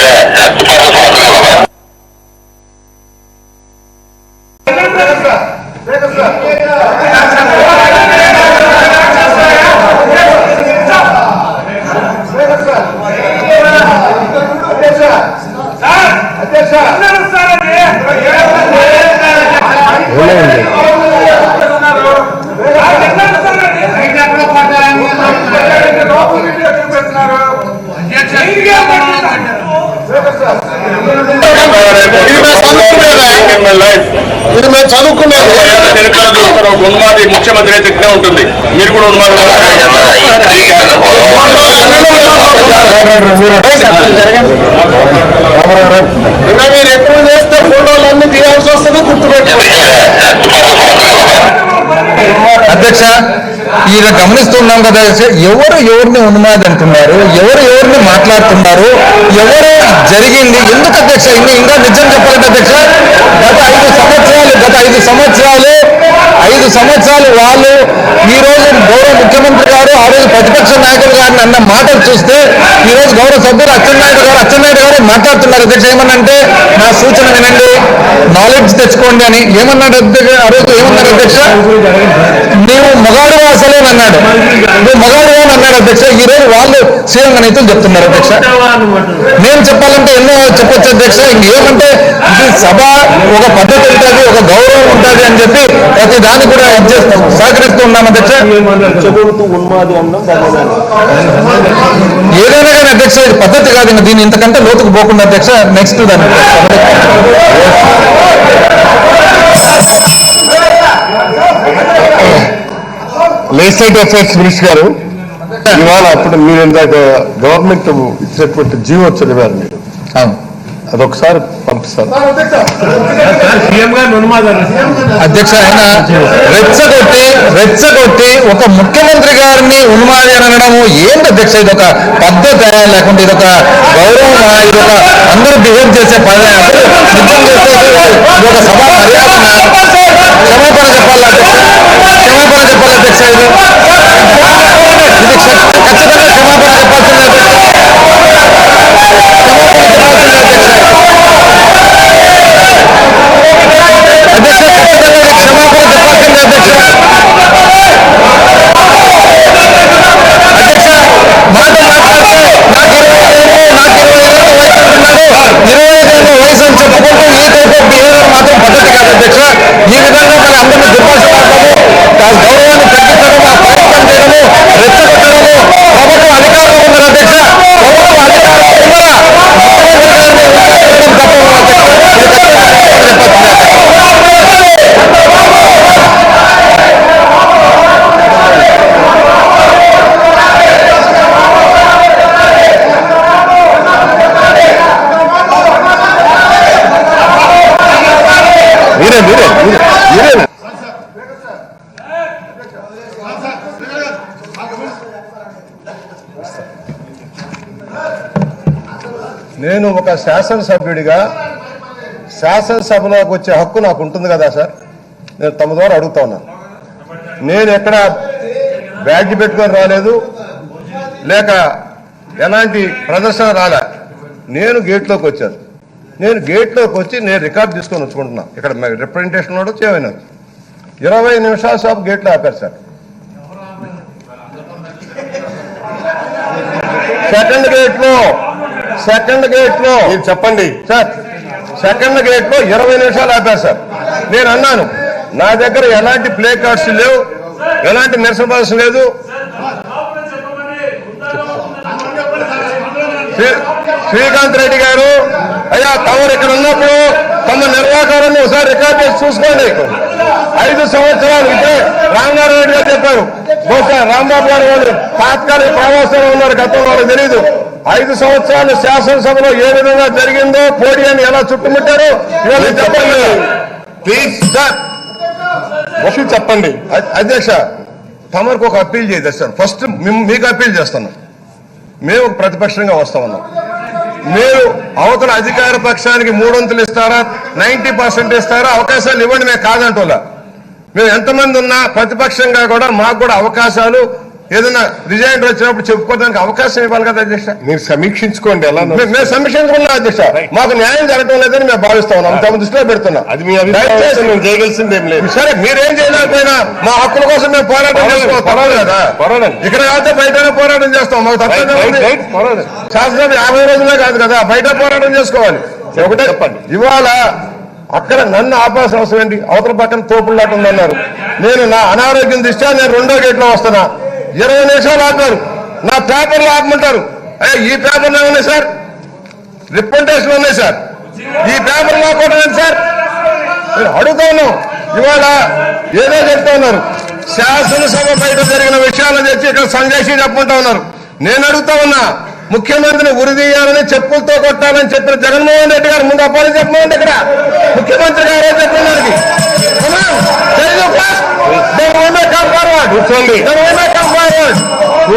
S1: ఇది మేము చదువుకునేది
S6: ఉన్మాది ముఖ్యమంత్రి అయితే ఇట్లా ఉంటుంది. మీరు కూడా ఉన్మాది
S1: ఇంకా మీరు ఎక్కువ చేస్తే ఫోటోలు అన్ని తీయాల్సి వస్తుంది. గుర్తుపెట్టుకోండి.
S2: అధ్యక్ష, ఇలా గమనిస్తున్నాం కదా, ఎవరిని ఉన్మాది అంటున్నారు, ఎవరిని మాట్లాడుతున్నారు, ఎవరు జరిగింది ఎందుకు అధ్యక్ష? ఇంకా నిజం చెప్పాలంటే అధ్యక్ష, గత 5 సంవత్సరాలు వాళ్ళు ఈ రోజు గౌరవ ముఖ్యమంత్రి గారు, ఆ రోజు ప్రతిపక్ష నాయకులు గారిని అన్న మాటలు చూస్తే ఈ రోజు గౌరవ సభ్యులు అచ్చెన్నాయుడు గారు మాట్లాడుతున్నారు అధ్యక్ష. ఏమన్నంటే నా సూచన వినండి, నాలెడ్జ్ తెచ్చుకోండి అని ఏమన్నాడు అధ్యక్ష. ఆ రోజు ఏమన్నారు అధ్యక్ష? నీవు మగాడువా అసలే అన్నాడు, నువ్వు మగాడువా అని అన్నాడు అధ్యక్ష. ఈ రోజు వాళ్ళు శ్రీరంగ నీతులు చెప్తున్నారు అధ్యక్ష. నేను చెప్పాలంటే ఎన్నో చెప్పొచ్చు అధ్యక్ష. ఇంకేమంటే ఇది సభ ఒక పద్ధతి ఉంటుంది, ఒక గౌరవం ఉంటుంది అని చెప్పి ప్రతి దాన్ని కూడా సహకరిస్తూ ఉన్నాం అధ్యక్ష. ఏదైనా కానీ అధ్యక్ష ఇది పద్ధతి కాదు. ఇంకా దీన్ని ఇంతకంటే లోతుకు పోకుండా అధ్యక్ష నెక్స్ట్ దాన్ని
S1: లెజిస్లేటివ్ అఫైర్స్ మినిస్టర్ గారు, ఇవాళ అప్పుడు మీరు ఇందాక గవర్నమెంట్ ఇచ్చినటువంటి జీవో చదివారు మీరు, అదొకసారి పంపిస్తారు
S2: అధ్యక్ష. ఆయన రెచ్చగొట్టి ఒక ముఖ్యమంత్రి గారిని ఉన్మాది అని అనడము ఏంటి అధ్యక్ష? ఇది ఒక పద్ధతి లేకుంటే ఇది ఒక గౌరవం, ఇది ఒక అందరూ బిహేవ్ చేసే పని, నిజం చేసే ఇది ఒక సభ మర్యాద. క్షమాపణ చెప్పాలి అధ్యక్ష, క్షమాపణ చెప్పాలి అధ్యక్ష. ఇది ఖచ్చితంగా క్షమాపణ చెప్పాల్సిందే అధ్యక్ష. ఈ విధంగా మన అందరినీ దుర్భాషలాడము, గౌరవాన్ని తగ్గించడము, ప్రయత్నం చేయడము, రెచ్చగొట్టడము ప్రభుత్వం అధికారంలో ఉన్నారు అధ్యక్ష. ప్రభుత్వం అధికారంలో ఉన్నారా
S1: నేను ఒక శాసనసభ్యుడిగా శాసనసభలోకి వచ్చే హక్కు నాకు ఉంటుంది కదా సార్. నేను తమ ద్వారా అడుగుతా ఉన్నాను. నేను ఎక్కడ బ్యాడ్జ్ పెట్టుకొని రాలేదు, లేక ఎలాంటి ప్రదర్శన రాలే. నేను గేట్లోకి వచ్చాను. నేను గేట్లోకి వచ్చి నేను రికార్డు తీసుకొని వచ్చుకుంటున్నా. ఇక్కడ రిప్రజెంటేషన్ కూడా చేయమైనారు. 20 నిమిషాల సేపు గేట్లో ఆపారు సార్. సెకండ్ గేట్ లో చెప్పండి సార్, సెకండ్ గేట్ లో 20 నిమిషాలు ఆపారు సార్. నేను అన్నాను, నా దగ్గర ఎలాంటి ప్లే కార్డ్స్ లేవు, ఎలాంటి నిరసన ప్రదర్శన లేదు. శ్రీకాంత్ రెడ్డి గారు, అయ్యా తమరు ఇక్కడ ఉన్నప్పుడు తమ నిర్వాహకాలను ఒకసారి రికార్డ్ చేసి చూసుకోండి. 5 సంవత్సరాలు ఇదే రామనారాయణ గారు చెప్పారు. బహుశా రాంబాబు గారు వాళ్ళు తాత్కాలిక ప్రవాసంలో ఉన్నారు, గతంలో వాళ్ళకి తెలీదు. 5 సంవత్సరాలు శాసనసభలో ఏ విధంగా జరిగిందో, పోడియాన్ని ఎలా చుట్టుముట్టారో ఇవాళ చెప్పండి ప్లీజ్ సార్. చెప్పండి అధ్యక్ష, తమరికి ఒక అప్పీల్ చేయదు సార్. ఫస్ట్ మీకు అప్పీల్ చేస్తున్నాం. మేము ప్రతిపక్షంగా వస్తా ఉన్నాం. మీరు అవతల అధికార పక్షానికి 300 ఇస్తారా, 90% ఇస్తారా, అవకాశాలు ఇవ్వండి. మేము కాదంటోలా. మేము ఎంతమంది ఉన్నా ప్రతిపక్షంగా కూడా మాకు కూడా అవకాశాలు, ఏదైనా రిజైన్ వచ్చినప్పుడు చెప్పుకోవడానికి అవకాశం ఇవ్వాలి కదా అధ్యక్ష. మీరు సమీక్షించుకోండి. ఎలా మేము సమీక్షించుకున్నాం అధ్యక్ష. మాకు న్యాయం జరగడం లేదని మేము భావిస్తా ఉన్నాం. తమ దృష్టిలో పెడుతున్నాం. అది మీ అభిప్రాయం. మేము చేయగలిసింది ఏం లేదు. సరే, మీరేం చేయలేకపోయినా మా హక్కుల కోసం మేము పోరాటం చేసుకోవాలి. పర్వాలేదు కదా, ఇక్కడ కాకపోతే బయటనే పోరాటం చేస్తాం. మాకు తప్పకుండా శాసనసభ 50 రోజులే కాదు కదా, బయట పోరాటం చేసుకోవాలి. ఒకటే చెప్పండి, ఇవాళ అక్కడ నన్ను ఆపాల్సిన అవసరం ఏంటి? అవతల పక్కన తోపులాట ఉందన్నారు. నేను నా అనారోగ్యం దృష్ట్యా నేను 2వ గేట్లో వస్తున్నా. 20 నిమిషాలు ఆపారు. నా పేపర్లు ఆపమంటారు. ఈ పేపర్లు ఉన్నాయి సార్, రిప్రజెంటేషన్ ఉన్నాయి సార్, ఈ పేపర్లు ఆపడం సార్. నేను అడుగుతా ఉన్నాం. ఇవాళ ఏదో చెప్తా ఉన్నారు, శాసనసభ బయట జరిగిన విషయాలను తెచ్చి ఇక్కడ సంజయ్ చెప్పమంటా ఉన్నారు. నేను అడుగుతా ఉన్నా, ముఖ్యమంత్రిని ఉరిదీయాలని, చెప్పులతో కొట్టాలని చెప్పిన జగన్మోహన్ రెడ్డి గారు ముందు అప్పాలని చెప్పమండి. ఇక్కడ ముఖ్యమంత్రి గారే చెప్పడానికి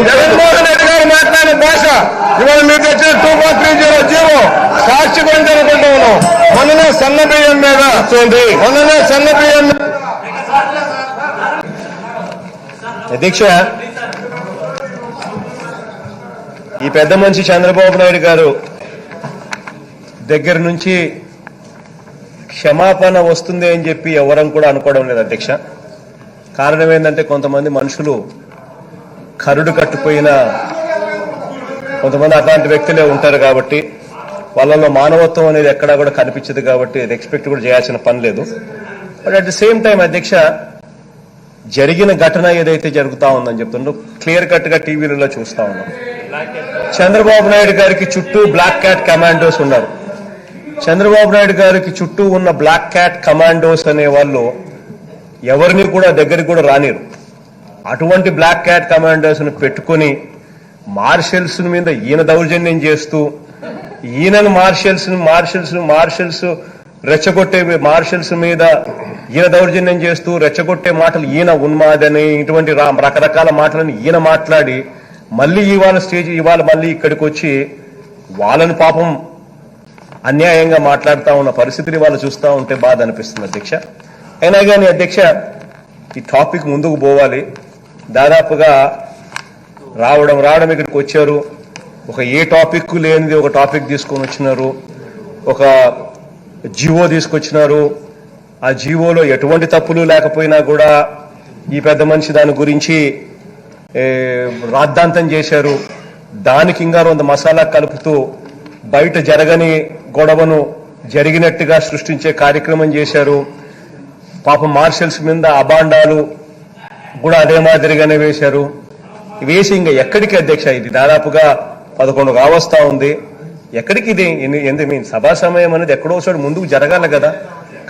S1: జగన్మోహన్ రెడ్డి గారు మాట్లాడిన భాష ఇవాళ మీరు తెచ్చిన 2.30 జీవో సాక్షి గురించి అనుకుంటూ ఉన్నాం. మొన్ననే సన్న బియ్యం మీద
S4: అధ్యక్ష, ఈ పెద్ద మనిషి చంద్రబాబు నాయుడు గారు దగ్గర నుంచి క్షమాపణ వస్తుంది అని చెప్పి ఎవరం కూడా అనుకోవడం లేదు అధ్యక్ష. కారణం ఏంటంటే, కొంతమంది మనుషులు కరుడు కట్టుపోయిన కొంతమంది అట్లాంటి వ్యక్తులే ఉంటారు కాబట్టి, వాళ్ళలో మానవత్వం అనేది ఎక్కడా కూడా కనిపించదు కాబట్టి అది ఎక్స్పెక్ట్ కూడా చేయాల్సిన పని లేదు. But at the same time అధ్యక్ష, జరిగిన ఘటన ఏదైతే జరుగుతా ఉందని చెప్తుండో క్లియర్ కట్ గా టీవీలలో చూస్తా ఉన్నాం. చంద్రబాబు నాయుడు గారికి చుట్టూ బ్లాక్ క్యాట్ కమాండోస్ ఉన్నారు. చంద్రబాబు నాయుడు గారికి చుట్టూ ఉన్న బ్లాక్ క్యాట్ కమాండోస్ అనే వాళ్ళు ఎవరిని కూడా దగ్గరికి కూడా రానిరు. అటువంటి బ్లాక్ క్యాట్ కమాండోస్ ను పెట్టుకుని మార్షల్స్ మీద ఈయన దౌర్జన్యం చేస్తూ, ఈయనను మార్షల్స్ రెచ్చగొట్టే మార్షల్స్ మీద ఈయన దౌర్జన్యం చేస్తూ రెచ్చగొట్టే మాటలు ఈయన ఉన్మాదని, ఇటువంటి రకరకాల మాటలను ఈయన మాట్లాడి మళ్ళీ ఇవాళ మళ్ళీ ఇక్కడికి వచ్చి వాళ్ళని పాపం అన్యాయంగా మాట్లాడుతూ ఉన్న పరిస్థితిని వాళ్ళు చూస్తూ ఉంటే బాధ అనిపిస్తుంది అధ్యక్ష. అయినా కానీ అధ్యక్ష, ఈ టాపిక్ ముందుకు పోవాలి. దాదాపుగా రావడం ఇక్కడికి వచ్చారు. ఒక ఏ టాపిక్ లేనిది ఒక టాపిక్ తీసుకొని వచ్చినారు. ఒక జీవో తీసుకొచ్చినారు. ఆ జీవోలో ఎటువంటి తప్పులు లేకపోయినా కూడా ఈ పెద్ద మనిషి దాని గురించి రాద్ధాంతం చేశారు. దానికి ఇంకా 100 మసాలా కలుపుతూ బయట జరగని గొడవను జరిగినట్టుగా సృష్టించే కార్యక్రమం చేశారు. పాపం మార్షల్స్ మీద అబాండాలు కూడా అదే మాదిరిగానే వేశారు. వేసి ఇంకా ఎక్కడికి అధ్యక్ష, ఇది దాదాపుగా 11 కావస్తా ఉంది. ఎక్కడికి ఇది? మీ సభా సమయం అనేది ఎక్కడో చోటు ముందుకు జరగాలి కదా.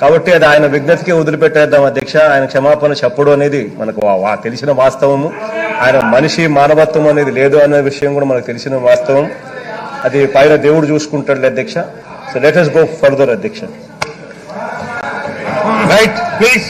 S4: కాబట్టి అది ఆయన విజ్ఞతకే వదిలిపెట్టేద్దాం అధ్యక్ష. ఆయన క్షమాపణ చెప్పడం అనేది మనకు తెలిసిన వాస్తవము. ఆయన మనిషి మానవత్వం అనేది లేదు అనే విషయం కూడా మనకు తెలిసిన వాస్తవం. అది పైన దేవుడు చూసుకుంటాడు అధ్యక్ష. So let us go further అధ్యక్ష.
S1: Right please.